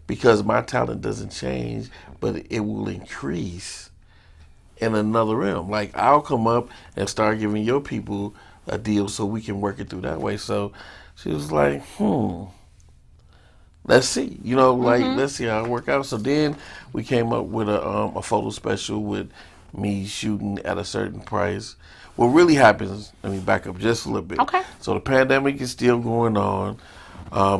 Because my talent doesn't change, but it will increase in another realm. Like I'll come up and start giving your people a deal so we can work it through that way. So she was like, let's see, you know, like let's see how it work out. So then we came up with a photo special with me shooting at a certain price. What really happens, let me back up just a little bit. Okay. So the pandemic is still going on.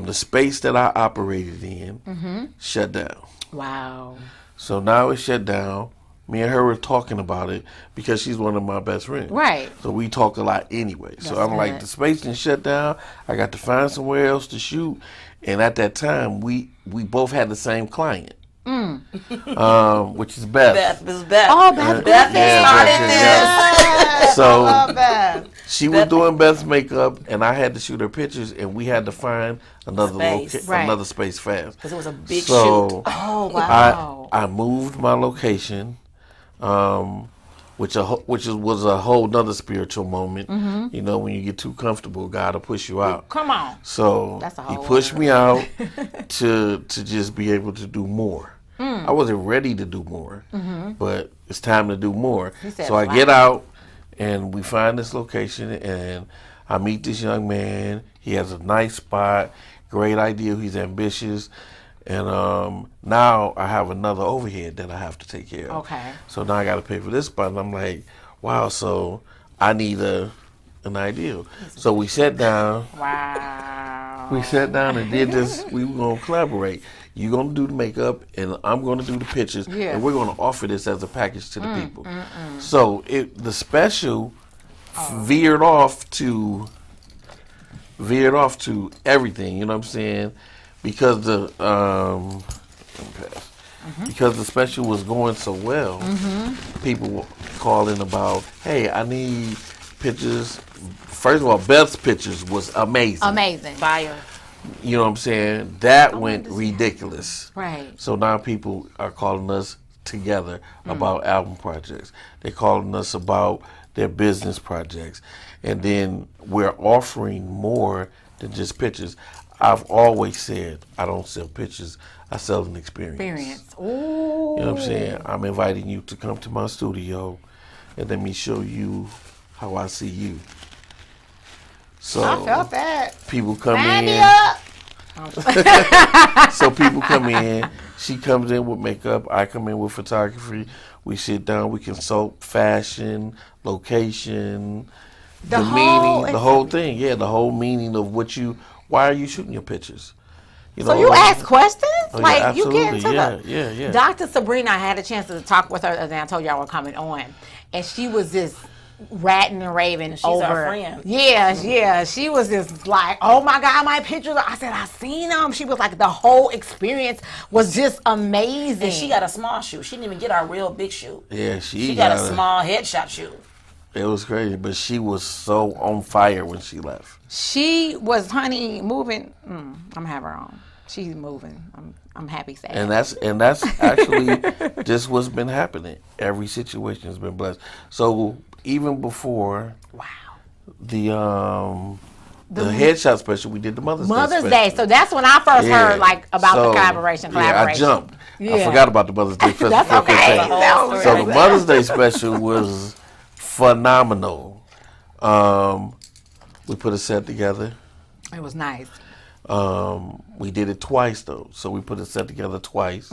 The space that I operated in shut down. Wow. So now it's shut down. Me and her were talking about it because she's one of my best friends. Right. So we talk a lot anyway. So That's I'm like, good. the space didn't shut down. I got to find somewhere else to shoot. And at that time, we both had the same client, which is Beth. Beth was Beth. Oh, Beth. Beth Yeah, started Beth, this. So Beth. she was doing Beth's makeup, and I had to shoot her pictures, and we had to find another Space. Right. another space fast. Because it was a big So shoot. Oh, wow. I moved my location, which was a whole nother spiritual moment. You know, when you get too comfortable, God will push you out. Come on. So That's a he whole pushed other- me out to just be able to do more. I wasn't ready to do more, but it's time to do more. said, So I "Wow." get out, and we find this location, and I meet this young man. He has a nice spot, great idea. He's ambitious. And now I have another overhead that I have to take care of. Okay. So now I got to pay for this spot. And I'm like, wow, so I need an idea. So we sat down. Wow. We sat down and did this. We were going to collaborate. You're going to do the makeup, and I'm going to do the pictures. Yeah. And we're going to offer this as a package to the people. So the special veered off to everything. You know what I'm saying? Because because the special was going so well, people were calling about, hey, I need pictures. First of all, Beth's pictures was amazing. Amazing. Fire. You know what I'm saying? That went ridiculous. Right. So now people are calling us together about album projects. They're calling us about their business projects. And then we're offering more than just pictures. I've always said I don't sell pictures, I sell an experience. Experience. Ooh. You know what I'm saying? I'm inviting you to come to my studio and let me show you how I see you. So I felt that. people come Sign me in. up. So people come in. She comes in with makeup. I come in with photography. We sit down. We consult fashion, location, the whole- meaning, the whole thing. Yeah, the whole meaning of why are you shooting your pictures? So you ask questions? Oh, yeah, like you get absolutely. into Yeah. Dr. Sabrina, I had a chance to talk with her, and I told y'all were coming on, and she was just ratting and raving over. our friend. Yeah. She was just like, "Oh my God, my pictures!" I said, "I seen them." She was like, the whole experience was just amazing. And she got a small shoot. She didn't even get our real big shoot. Yeah, She got a small headshot shoot. It was crazy, but she was so on fire when she left. She was, honey, moving. I'm having her on. She's moving. I'm happy sad. And that's actually just what's been happening. Every situation has been blessed. So even before the headshot special, we did the Mother's Day. So that's when I first Yeah. heard like about the So, collaboration. Yeah, I jumped. I Yeah. forgot about the Mother's Day special. That's okay. So the Mother's Day special was phenomenal. We put a set together. It was nice. We did it twice though, so we put a set together twice,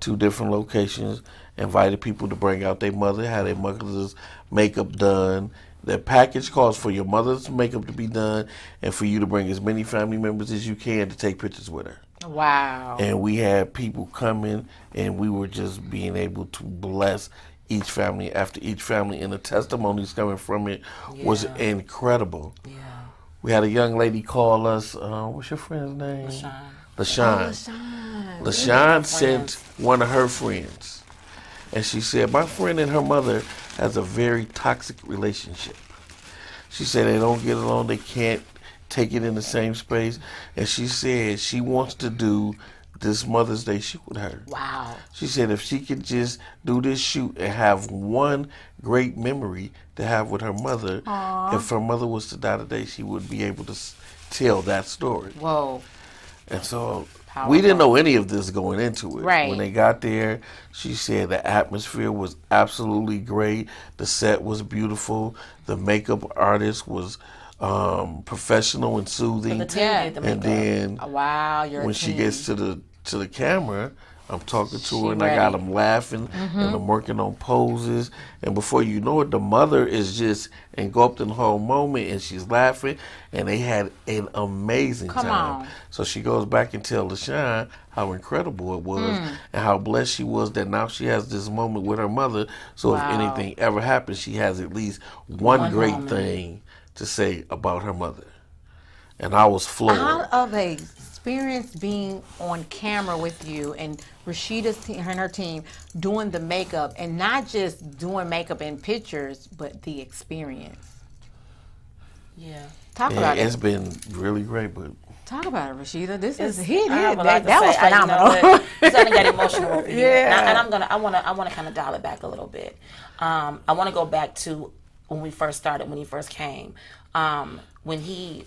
2 different locations. Invited people to bring out their mother, had their mother's makeup done. The package calls for your mother's makeup to be done, and for you to bring as many family members as you can to take pictures with her. Wow. And we had people coming, and we were just being able to bless each family after each family, and the testimonies coming from it was incredible. Yeah. We had a young lady call us. What's your friend's name? LaShawn. LaShawn sent one of her friends, and she said, "My friend and her mother has a very toxic relationship." She said they don't get along. They can't take it in the same space, and she said she wants to do this Mother's Day shoot with her. Wow. She said if she could just do this shoot and have one great memory to have with her mother, if her mother was to die today, she would be able to tell that story. Whoa. And so Powerful. we didn't know any of this going into it. Right. When they got there, she said the atmosphere was absolutely great. The set was beautiful. The makeup artist was professional and soothing. The team did the And makeup. then Wow. when she gets to the camera, I'm talking to her and ready. I got them laughing and I'm working on poses, and before you know it, the mother is just engulfed in the whole moment and she's laughing, and they had an amazing Come time. on. So she goes back and tells LaShawn how incredible it was and how blessed she was that now she has this moment with her mother. So if anything ever happens, she has at least one great moment. thing to say about her mother. And I was floored. Out of a experience being on camera with you and Rashida's team, her and her team doing the makeup, and not just doing makeup in pictures, but the experience. Yeah. Talk Yeah, about it's it. been really great, but Talk about it, Rashida. This is I hit. have a lot to That was say. You know phenomenal. what? It's gonna get emotional over here. Yeah. And I want to kind of dial it back a little bit. I want to go back to when we first started, when he first came. When he.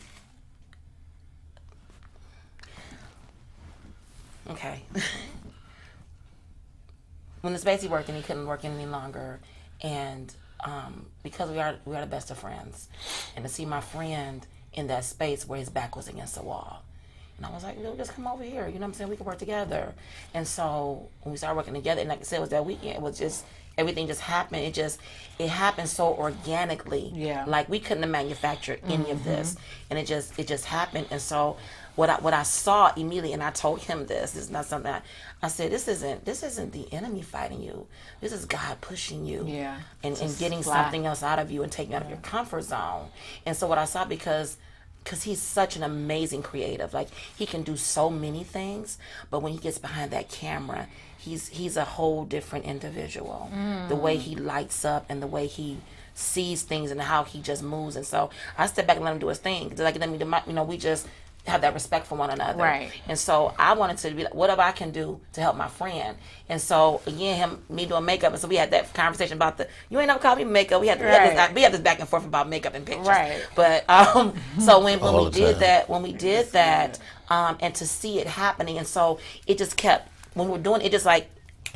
Okay. When the space he worked in, he couldn't work any longer, and because we are the best of friends, and to see my friend in that space where his back was against the wall, and I was like, just come over here. You know what I'm saying? We can work together. And so when we started working together, and like I said, it was that weekend. It was just everything just happened. It happened so organically. Yeah. Like we couldn't have manufactured any of this, and it just happened. And so what I saw immediately, and I told him this is not something I said, this isn't the enemy fighting you. This is God pushing you. Yeah. And getting flat. something else out of you and taking you out of your comfort zone. And so what I saw, because he's such an amazing creative, like he can do so many things, but when he gets behind that camera, he's a whole different individual. The way he lights up and the way he sees things and how he just moves. And so I step back and let him do his thing. Because like, we just have that respect for one another. Right. And so I wanted to be like, whatever I can do to help my friend. And so again, me doing makeup, and so we had that conversation about you ain't never called me makeup. We had this back and forth about makeup and pictures. Right. But so when All we the did time. that, and to see it happening, and so it just kept, when we were doing it, just like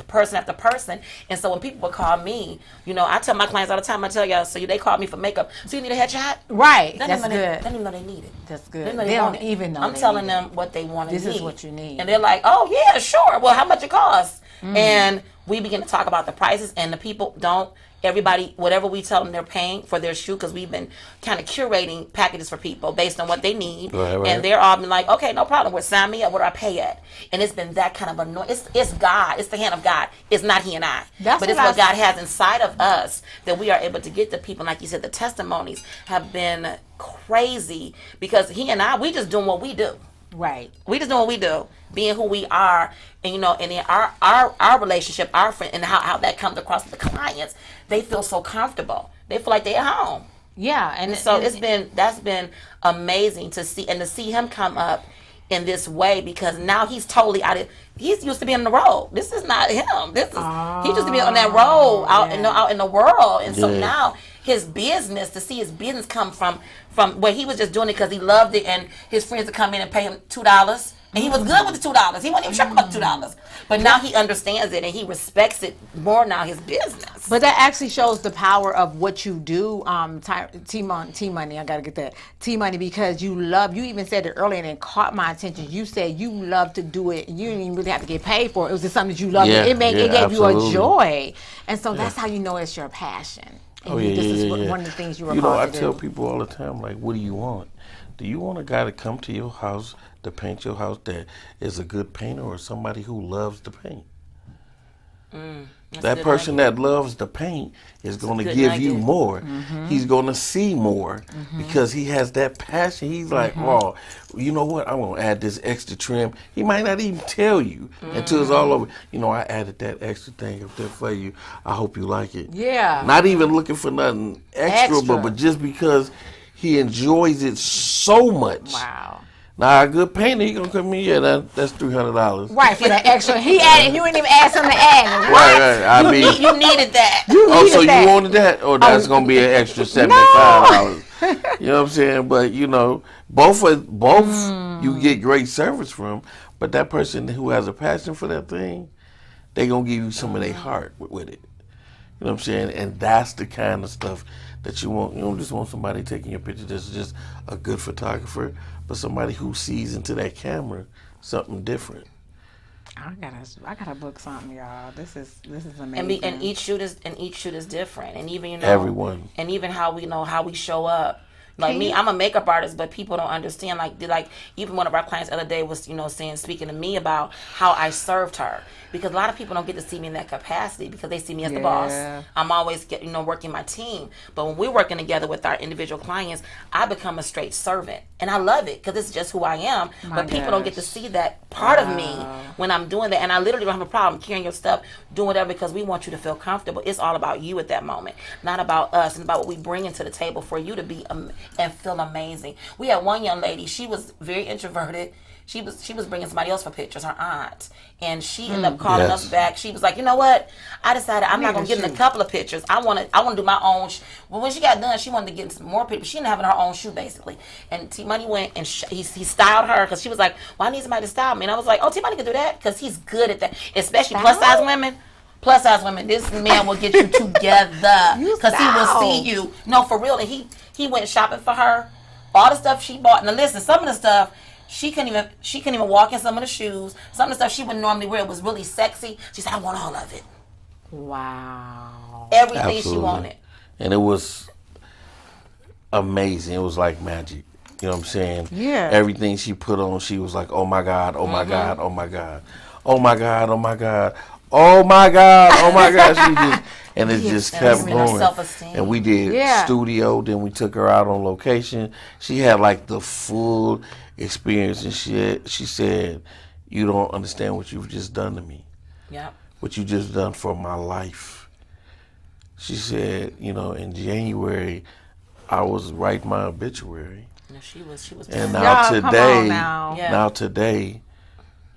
person after person. And so when people would call me, I tell my clients all the time, I tell y'all, so they call me for makeup. So you need a headshot? Right. They That's don't good. even know they need it. That's good. They They don't want it. even know. I'm they telling need it. them what they want to need. This is what you need. And they're like, oh, yeah, sure. Well, how much it costs? And we begin to talk about the prices, and the people don't. Everybody, whatever we tell them they're paying for their shoe, because we've been kind of curating packages for people based on what they need. Right. And they're all been like, okay, no problem. Well, sign me up. What do I pay at? And it's been that kind of annoying. It's God. It's the hand of God. It's not he and I. But it's what God has inside of us that we are able to get to people. Like you said, the testimonies have been crazy because he and I, we just doing what we do. Right. We just doing what we do, being who we are, and and in our relationship, our friend, and how that comes across to the clients, they feel so comfortable. They feel like they're at home. Yeah, And so that's been amazing to see, and to see him come up in this way, because now he's totally he's used to being on the road. This is not him. He used to be on that road out in the world, and so now his business, to see his business come from where he was just doing it because he loved it, and his friends would come in and pay him $2, and he was good with the $2. He wasn't even tripping about the $2, but now he understands it and he respects it more now. His business. But that actually shows the power of what you do, T-Money. I gotta get that T-Money, because you even said it earlier and it caught my attention. You said you love to do it and you didn't even really have to get paid for it. It was just something that you loved. Yeah, It gave absolutely. you a joy, and so that's how you know it's your passion. And this is one of the things you were called I to tell do. people all the time, like, what do you want? Do you want a guy to come to your house to paint your house that is a good painter, or somebody who loves to paint? That person that loves to paint is going to give you more. He's going to see more because he has that passion. He's like, oh, you know what? I'm going to add this extra trim. He might not even tell you until it's all over. I added that extra thing up there for you. I hope you like it. Yeah. Not even looking for nothing extra. But just because he enjoys it so much. Wow. Now, a good painter, he gonna come in, that's $300. Right, for that extra. He added, you didn't even ask him to add. Right. I mean, You needed that. You wanted that? Or that's gonna be an extra $75. You know what I'm saying? But both you get great service from, but that person who has a passion for that thing, they gonna give you some of their heart with it. You know what I'm saying? And that's the kind of stuff that you want. You don't just want somebody taking your picture that's just a good photographer, but somebody who sees into that camera something different. I gotta book something, y'all. This is amazing. And each shoot is different, and even everyone, and even how we show up. Like me, I'm a makeup artist, but people don't understand. Like even one of our clients the other day was, speaking to me about how I served her, because a lot of people don't get to see me in that capacity because they see me as the boss. I'm always working my team, but when we're working together with our individual clients, I become a straight servant, and I love it because it's just who I am. But people don't get to see that part of me when I'm doing that, and I literally don't have a problem carrying your stuff, doing whatever, because we want you to feel comfortable. It's all about you at that moment, not about us, and about what we bring into the table for you to be and feel amazing. We had one young lady. She was very introverted. She was bringing somebody else for pictures, her aunt, and she ended up calling us back. She was like, you know what? I decided I'm not gonna get in a couple of pictures. I want to do my own. Well, when she got done, she wanted to get some more pictures. She ended up having her own shoot basically. And T-Money went and he styled her because she was like, well, I need somebody to style me. And I was like, oh, T-Money can do that because he's good at that, especially plus size women. Plus size women, this man will get you together because he will see you. No, for real. And he went shopping for her. All the stuff she bought. And listen, some of the stuff she couldn't even walk in some of the shoes. Some of the stuff she wouldn't normally wear was really sexy. She said, I want all of it. Wow. Everything she wanted. And it was amazing. It was like magic. You know what I'm saying? Yeah. Everything she put on, she was like, oh my God, oh my God, oh my God, oh my God, oh my God. Oh my God! Oh my God! She just and it just kept going. And we did studio. Then we took her out on location. She had like the full experience, and she said, "You don't understand what you've just done to me. Yeah. What you just done for my life." She said, in January, I was writing my obituary. No, she was. And now today.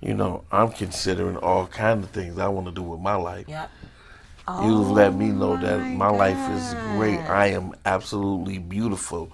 I'm considering all kinds of things I want to do with my life. Yep. You've let me know that my life is great. I am absolutely beautiful.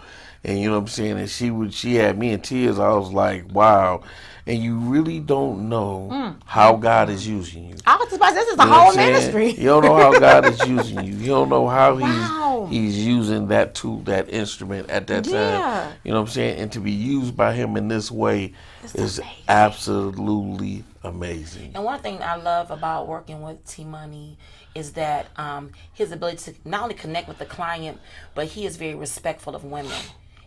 And you know what I'm saying? And she had me in tears. I was like, wow. And you really don't know how God is using you. I was surprised. This is a You know what whole I'm saying? ministry. You don't know how God is using you. You don't know how Wow. he's using that tool, that instrument at that Yeah. time. You know what I'm saying? And to be used by him in this way is amazing. absolutely amazing. And one thing I love about working with T-Money is that his ability to not only connect with the client, but he is very respectful of women.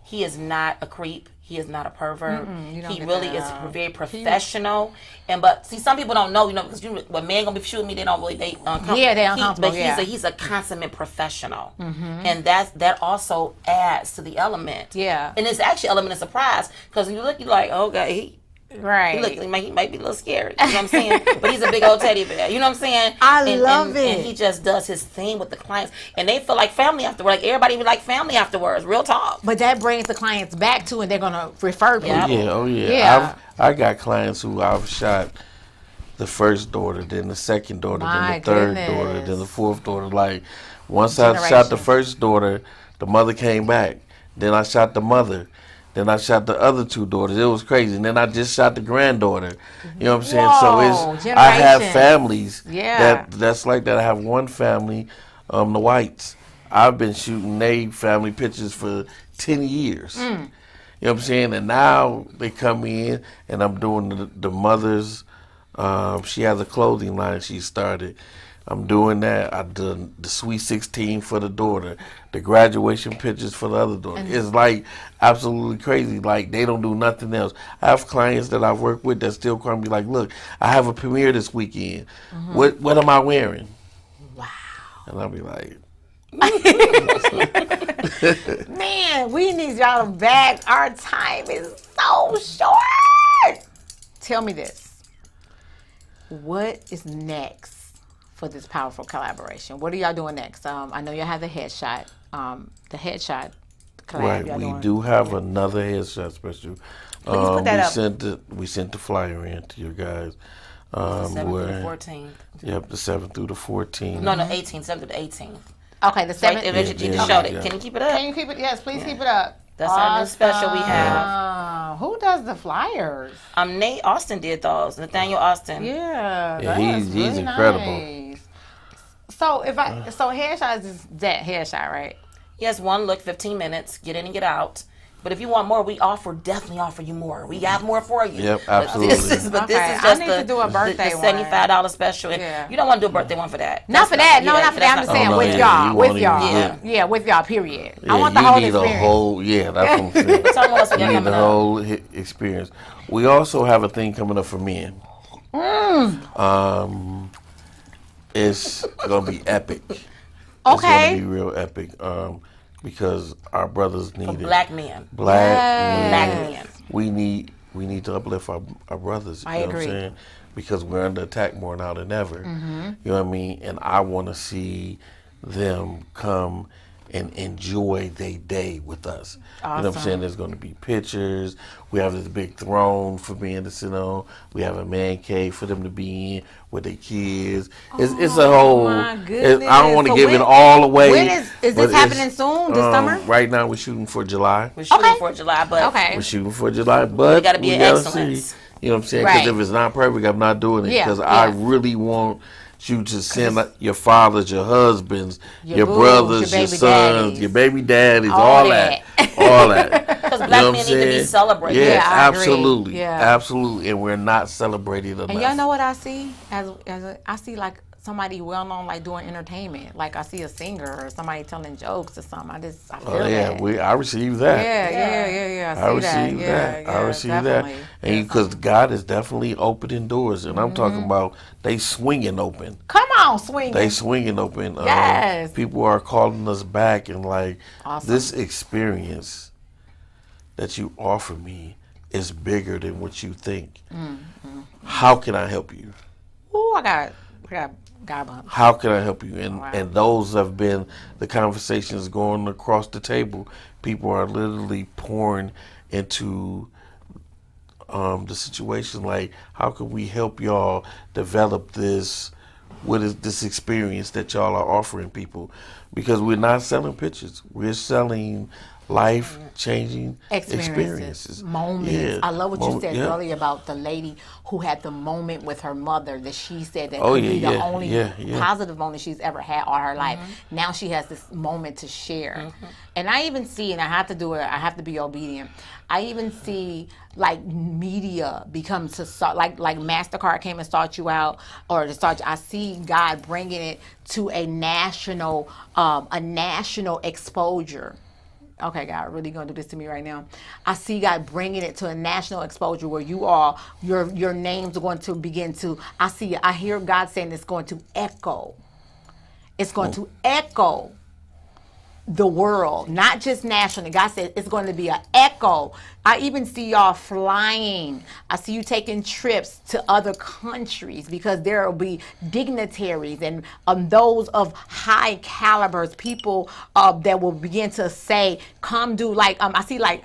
He is not a creep. He is not a pervert. you don't He get really that. is very professional. But see, some people don't know, because when men gonna be shooting me, they don't really uncomfortable. Yeah, they uncomfortable, But yeah. he's a consummate professional, and that also adds to the element. Yeah. and it's actually an element of surprise because when you look, you're like, okay, Right. he might be a little scary. You know what I'm saying? But he's a big old teddy bear. You know what I'm saying? I love it. And he just does his thing with the clients, and they feel like family afterwards. Like everybody be like family afterwards. Real talk. But that brings the clients back to, and they're gonna refer people. Yeah. Oh yeah. Yeah. I got clients who I've shot the first daughter, then the second daughter, My then the third goodness. daughter, then the fourth daughter. Like once I shot the Generations. first daughter, the mother came back. Then I shot the mother. Then I shot the other two daughters. It was crazy. And then I just shot the granddaughter. You know what I'm saying? Whoa, So I have generations. families Yeah. that's like that. I have one family, the Whites. I've been shooting their family pictures for 10 years. You know what I'm saying? And now they come in and I'm doing the mother's, she has a clothing line she started. I'm doing that. I done the Sweet 16 for the daughter, the graduation pictures for the other daughter. It's like absolutely crazy. Like they don't do nothing else. I have clients that I've worked with that still call me like, look, I have a premiere this weekend. What am I wearing? Wow. And I'll be like, Man, we need y'all back. Our time is so short. Tell me this. What is next for this powerful collaboration? What are y'all doing next? I know y'all have the headshot. The headshot collab. right, y'all we doing. do have another headshot special. put that up. We sent the flyer in to you guys. The 7th through we're- the 14th. Yep, the 7th through the 14th. No, 18th, 7th through the 18th. Okay, the Right 7th. there, you yeah, just showed it. yeah. Can you keep it up? Can you keep it? Yes, please keep it up. That's our new special we have. Awesome. Who does the flyers? Nate Austin did those. Nathaniel Austin. Yeah, Yeah, that's he's really incredible. nice. So so headshots is that headshot, right? Yes, one look, 15 minutes, get in and get out. But if you want more, we definitely offer you more. We have more for you. Yep, But absolutely. this is Okay, I just need to do a birthday the one. $75 special. And Yeah. you don't want to do a birthday one for that. Not for that. No, not for that. I'm just Oh, saying no, with yeah, y'all. you With won't y'all. even Yeah. Yeah, with y'all, period. Yeah, I want the you whole need experience. a whole, yeah, that's what I'm saying. Tell me what's You need coming the up. whole experience. We also have a thing coming up for men. It's gonna be epic. It's Okay. gonna be real epic. Because our brothers need it. Black men. Black Black men. men. We need to uplift our brothers. You I know agree. what I'm saying? Because we're under attack more now than ever. You know what I mean? And I want to see them come and enjoy their day with us. You know what I'm saying? There's going to be pictures. We have this big throne for men to sit on. We have a man cave for them to be in with their kids. It's a whole. my I goodness. don't want to So give when- it all away. when is but this it's, happening soon? This summer? Right now, we're shooting for July. We're shooting Okay. for July, but Okay. We're shooting for July, but gotta be we an gotta excellence. see. You know what I'm saying? Because Right. if it's not perfect, I'm not doing it. Yeah, Because I yeah. really want you to send your fathers, your husbands, Your your boos, brothers, your your baby sons, daddies. your baby daddies, All all that. that. All that. because You black know men what need I'm to be saying? celebrated. Yeah, Yeah, I agree. absolutely. Yeah. Absolutely. And we're not celebrating enough. And y'all know what I see? I see like somebody well known, like doing entertainment. Like I see a singer or somebody telling jokes or something. I feel Oh, yeah, that. I received that. Yeah. I see received that. Yeah, I received definitely. that. And because God is definitely opening doors. And I'm talking about they swinging open. Come on, swing. They swinging open. Yes. People are calling us back and like, Awesome. this experience that you offer me is bigger than what you think. How can I help you? Ooh, I got God bumps. How can I help you? And Wow. and those have been the conversations going across the table. People are literally pouring into the situation like, how can we help y'all develop this? What is this experience that y'all are offering people? Because we're not selling pictures. We're selling life-changing experiences. Moments. Yeah. I love what you said yeah. earlier about the lady who had the moment with her mother that she said that Oh, could yeah, be the yeah, only yeah, yeah. positive moment she's ever had all her life. Now she has this moment to share. And I even see, and I have to do it, I have to be obedient. I even see like media become to start, like MasterCard came and sought you out, or to start. I see God bringing it to a national exposure. Okay, God, really gonna do this to me right now. I see God bringing it to a national exposure where you are, your names are going to begin to. I hear God saying it's going to echo. It's going to echo the world, not just nationally. God said it's going to be an echo. I even see y'all flying. I see you taking trips to other countries because there will be dignitaries and those of high calibers, people that will begin to say, come do like, I see like,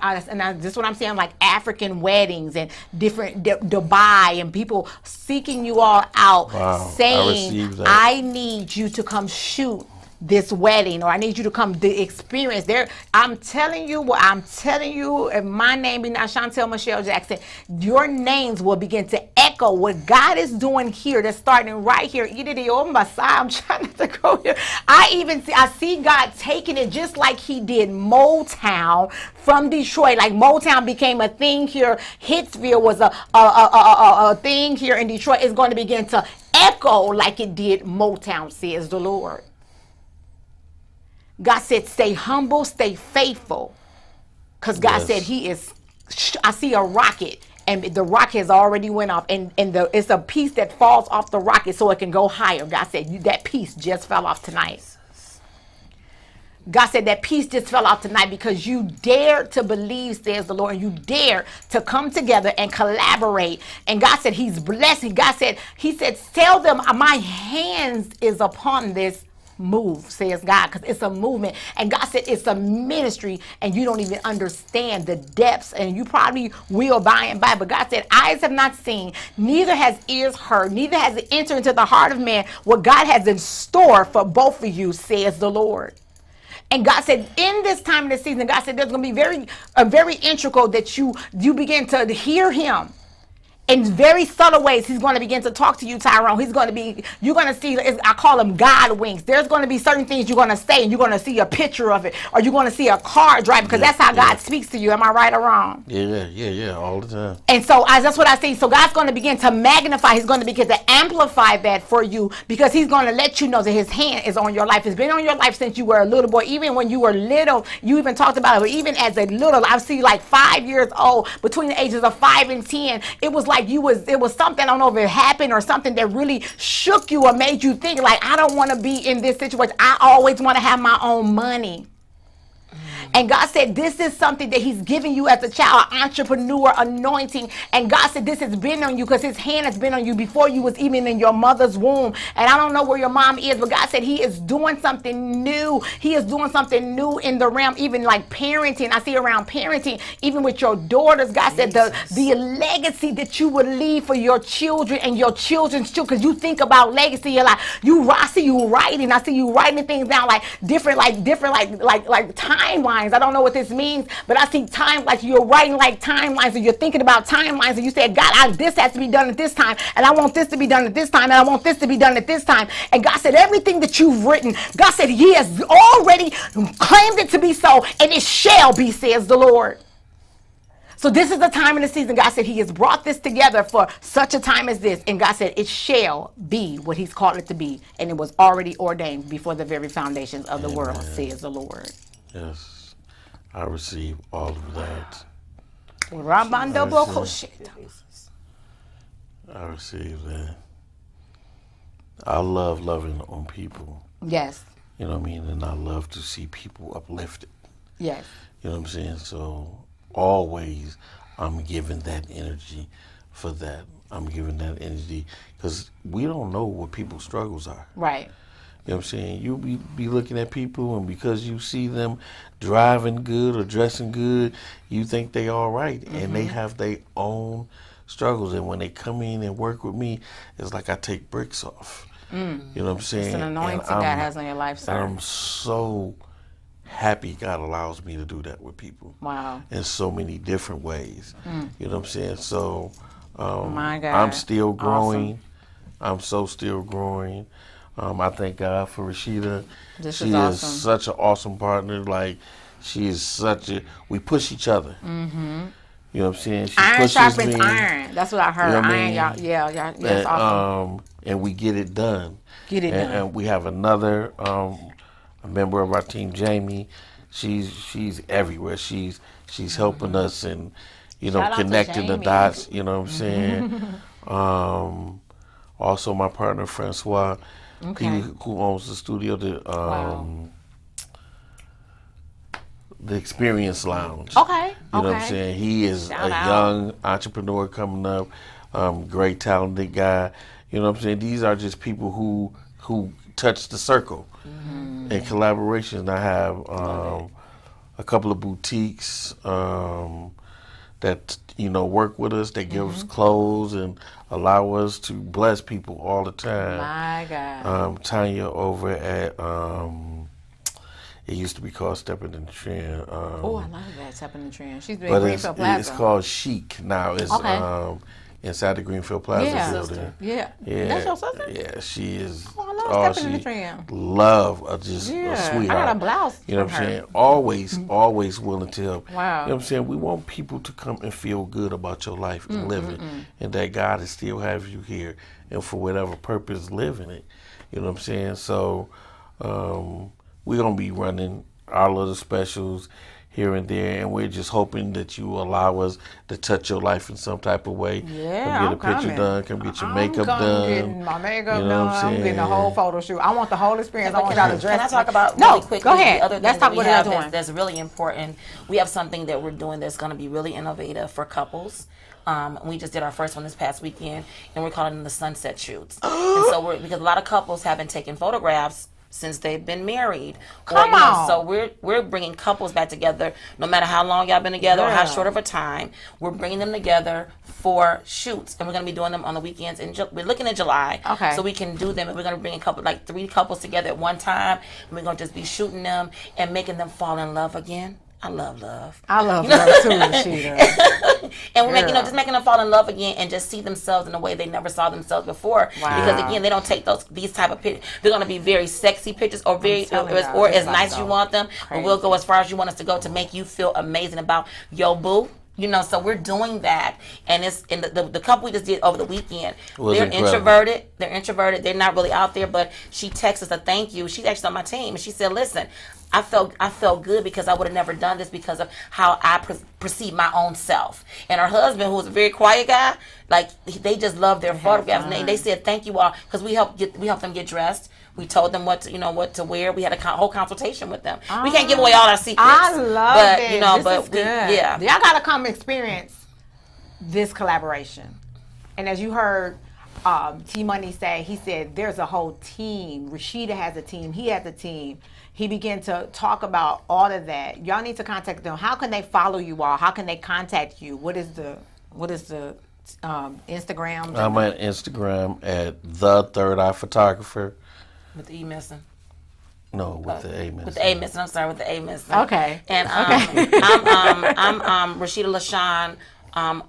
this is what I'm saying, like African weddings and different Dubai and people seeking you all out, saying, I need you to come shoot this wedding, or I need you to come to experience there. I'm telling you, if my name be not Chantel Michelle Jackson, your names will begin to echo what God is doing here. That's starting right here. I'm trying not to go here. I see God taking it just like he did Motown from Detroit. Like Motown became a thing here. Hitsville was a thing here in Detroit. It's going to begin to echo like it did Motown, says the Lord. God said, stay humble, stay faithful. Because God said I see a rocket, and the rocket has already went off, and it's a piece that falls off the rocket so it can go higher. God said, that piece just fell off tonight. God said that piece just fell off tonight because you dared to believe, says the Lord, and you dared to come together and collaborate. And God said he's blessing. He said, tell them my hands is upon this move, says God, because it's a movement. And God said it's a ministry, and you don't even understand the depths, and you probably will by and by. But God said, eyes have not seen, neither has ears heard, neither has it entered into the heart of man what God has in store for both of you, says the Lord. And God said, in this time of the season, God said there's going to be very integral that you begin to hear him. In very subtle ways, he's going to begin to talk to you, Tyrone. You're going to see, I call them God winks. There's going to be certain things you're going to say, and you're going to see a picture of it, or you're going to see a car driving, because that's how God speaks to you. Am I right or wrong? Yeah, all the time. And so that's what I see. So God's going to begin to magnify. He's going to begin to amplify that for you, because he's going to let you know that his hand is on your life. It's been on your life since you were a little boy. Even when you were little, you even talked about it. But even as a little, I see like 5 years old, between the ages of 5 and 10, it was like it was something, I don't know if it happened or something that really shook you or made you think like, I don't want to be in this situation. I always want to have my own money. And God said, this is something that he's giving you as a child, entrepreneur anointing. And God said, this has been on you because his hand has been on you before you was even in your mother's womb. And I don't know where your mom is, but God said he is doing something new. He is doing something new in the realm, even like parenting. I see around parenting, even with your daughters. God said the legacy that you would leave for your children and your children's children, because you think about legacy a lot. I see you writing. I see you writing things down like different timelines. I don't know what this means, but I see time, like you're writing like timelines, and you're thinking about timelines, and you said, God, this has to be done at this time, and I want this to be done at this time, and I want this to be done at this time. And God said, everything that you've written, God said he has already claimed it to be so, and it shall be, says the Lord. So this is the time in the season. God said he has brought this together for such a time as this. And God said it shall be what he's called it to be. And it was already ordained before the very foundations of the world, says the Lord. Yes. I receive all of that. I receive that. I love loving on people. Yes. You know what I mean? And I love to see people uplifted. Yes. You know what I'm saying? So always I'm giving that energy for that. I'm giving that energy because we don't know what people's struggles are. Right. You know what I'm saying? You be looking at people, and because you see them driving good or dressing good, you think they all right. Mm-hmm. And they have their own struggles. And when they come in and work with me, it's like I take bricks off. You know what I'm saying? It's an anointing God has on your life, sir. I'm so happy God allows me to do that with people. Wow. In so many different ways. You know what I'm saying? So My God. I'm still growing. I'm still growing. I thank God for Rashida. This she is awesome. such an awesome partner. Like, she is we push each other. You know what I'm saying? She Iron pushes sharpens me. iron. That's what I heard. You know what I Iron, mean? yeah, that's And, awesome. and we get it done. Get it done. And we have another a member of our team, Jamie. She's everywhere. She's helping us and Shout out to connecting the Jamie. dots. You know what I'm saying? Also, my partner Francois, who owns the studio, the Experience Lounge. Okay. You know what I'm saying? He is Shout a out. young entrepreneur coming up, great talented guy. You know what I'm saying? These are just people who touch the circle. And collaborations. I have a couple of boutiques that work with us. They give us clothes and allow us to bless people all the time. My God. Tanya over at it used to be called Stepping in the Trend. Oh, I love that. Stepping in the Trend. She's been But Greenfield Plaza. it's called Chic now. It's inside the Greenfield Plaza building. Yeah. Yeah, That's your sister? yeah, she is. Oh, I love Stepping in the Trend. Just a Yeah. sweetheart. I got a blouse You know what from I'm her. saying? Always willing to help. Wow. You know what I'm saying? We want people to come and feel good about your life and live it, and that God is still have you here, and for whatever purpose, living it. You know what I'm saying? So we're gonna be running our little specials here and there, and we're just hoping that you allow us to touch your life in some type of way. Yeah, come I'm get a picture coming. done, come get your I'm makeup coming, done. getting my makeup You know what done. I'm I'm getting the saying? whole photo shoot. I want the whole experience. I want Can y'all to dress. I talk about No, really quickly? go ahead. The other Let's thing talk that what we you're have doing. that's really important. We have something that we're doing that's going to be really innovative for couples. We just did our first one this past weekend, and we're calling them the sunset shoots. And so because a lot of couples have been taking photographs since they've been married. Come on. So we're bringing couples back together, no matter how long y'all been together or how Yeah. short of a time. We're bringing them together for shoots, and we're going to be doing them on the weekends. We're looking at July, Okay. so we can do them. And we're going to bring like 3 couples together at one time, and we're going to just be shooting them and making them fall in love again. I love love. I love her too, Rashida. And we're making, Girl. just making them fall in love again and just see themselves in a way they never saw themselves before. Wow. Because again, they don't take these type of pictures. They're going to be very sexy pictures or telling y'all, or this as nice as you life want them. crazy. But we'll go as far as you want us to go to make you feel amazing about your boo. So we're doing that, and it's in the couple we just did over the weekend. Was They're incredible. introverted. They're introverted. They're not really out there. But she texted us a thank you. She's actually on my team, and she said, "Listen, I felt good because I would have never done this because of how I perceive my own self." And her husband, who was a very quiet guy, like they just loved their photographs, and they said thank you all because we helped them get dressed. We told them what to wear. We had a whole consultation with them. We can't give away all our secrets. I love but, it. This is good. yeah. Y'all got to come experience this collaboration. And as you heard T Money say, he said there's a whole team. Rashida has a team. He has a team. He began to talk about all of that. Y'all need to contact them. How can they follow you all? How can they contact you? What is the Instagram? I'm at Instagram at the Third Eye Photographer. With the E missing. No, with the A missing. With the A missing. I'm sorry, with the A missing. Okay. And I'm Rashida LaShawn on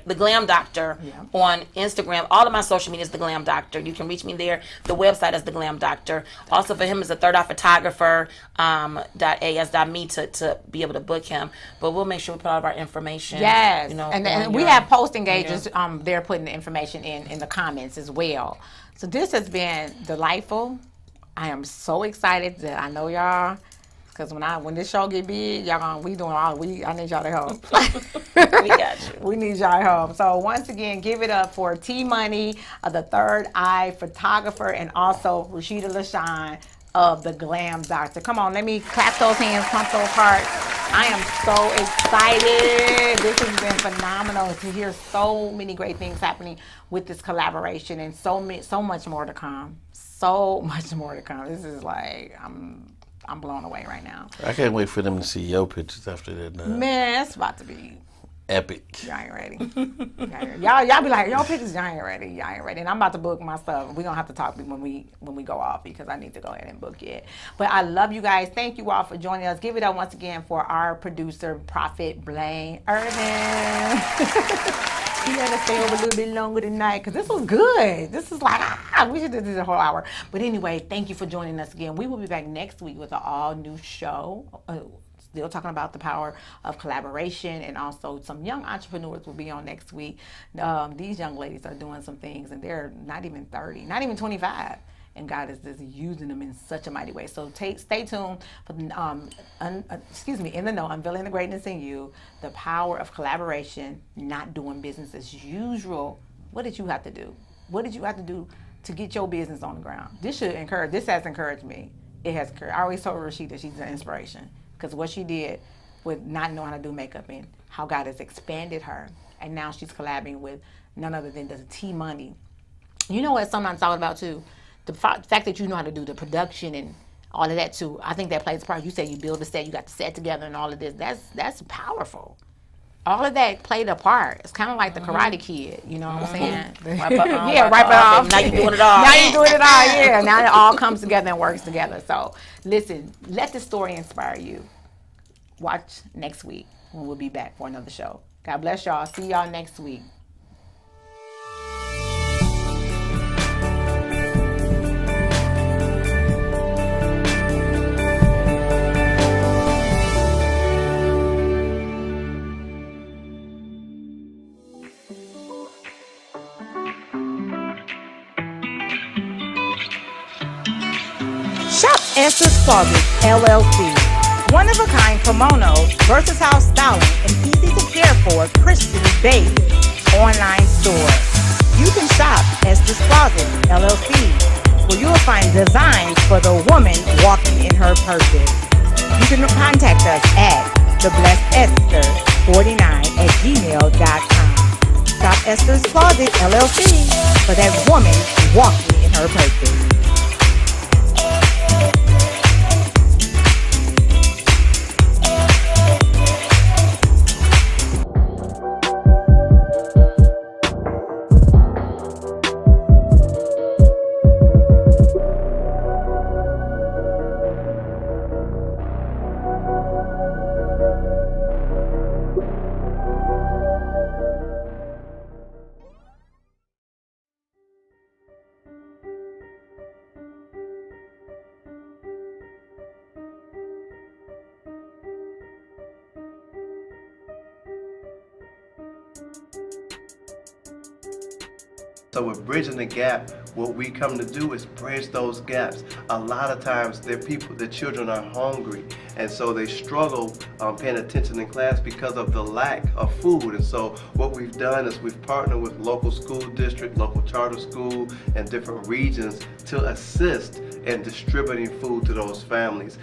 the Glam Doctor on Instagram. All of my social media is the Glam Doctor. You can reach me there. The website is the Glam Doctor. Also for him is the Third Eye Photographer .as.me to be able to book him. But we'll make sure we put all of our information. Yes, and we have post engages. Yeah. They're putting the information in the comments as well. So this has been delightful. I am so excited that I know y'all. Because when this show get big, I need y'all to help. We got you. We need y'all help. So once again, give it up for T Money, the Third Eye Photographer, and also Rashida LaShawn of the Glam Doctor. Come on, let me clap those hands, pump those hearts. I am so excited. This has been phenomenal to hear so many great things happening with this collaboration, and so much more to come. So much more to come. This is like I'm blown away right now. I can't wait for them to see your pictures after they're done. Man, it's about to be epic. Y'all ain't ready. Y'all be like, y'all pictures, y'all ain't ready. Y'all ain't ready. And I'm about to book my stuff. We're going to have to talk when we go off because I need to go ahead and book it. But I love you guys. Thank you all for joining us. Give it up once again for our producer, Prophet Blaine Irvin. He let us stay over a little bit longer tonight because this was good. This is like, we should have did the whole hour. But anyway, thank you for joining us again. We will be back next week with an all-new show. Still talking about the power of collaboration, and also some young entrepreneurs will be on next week. These young ladies are doing some things, and they're not even 30, not even 25. And God is just using them in such a mighty way. So stay tuned for In the Know, Unveiling the Greatness in You, the power of collaboration, not doing business as usual. What did you have to do? What did you have to do to get your business on the ground? This has encouraged me. It has encouraged. I always told Rashida she's an inspiration because what she did with not knowing how to do makeup and how God has expanded her. And now she's collabing with none other than the T-Money. You know what something I thought about too? The fact that you know how to do the production and all of that too, I think that plays a part. You said you build a set, you got the set together and all of this. That's powerful. All of that played a part. It's kind of like the Karate Kid, you know what I'm saying? Wipe it off. Now you're doing it all. Now you're doing it all, yeah. Now it all comes together and works together. So listen, let this story inspire you. Watch next week when we'll be back for another show. God bless y'all. See y'all next week. Shop Esther's Closet, LLC. One-of-a-kind kimonos, versatile styling, and easy to care for Christian-based online store. You can shop Esther's Closet, LLC, where you will find designs for the woman walking in her purpose. You can contact us at theblessedesther49@gmail.com. Shop Esther's Closet, LLC, for that woman walking in her purpose. So with Bridging the Gap, what we come to do is bridge those gaps. A lot of times the children are hungry, and so they struggle paying attention in class because of the lack of food. And so what we've done is we've partnered with local school district, local charter school, and different regions to assist in distributing food to those families.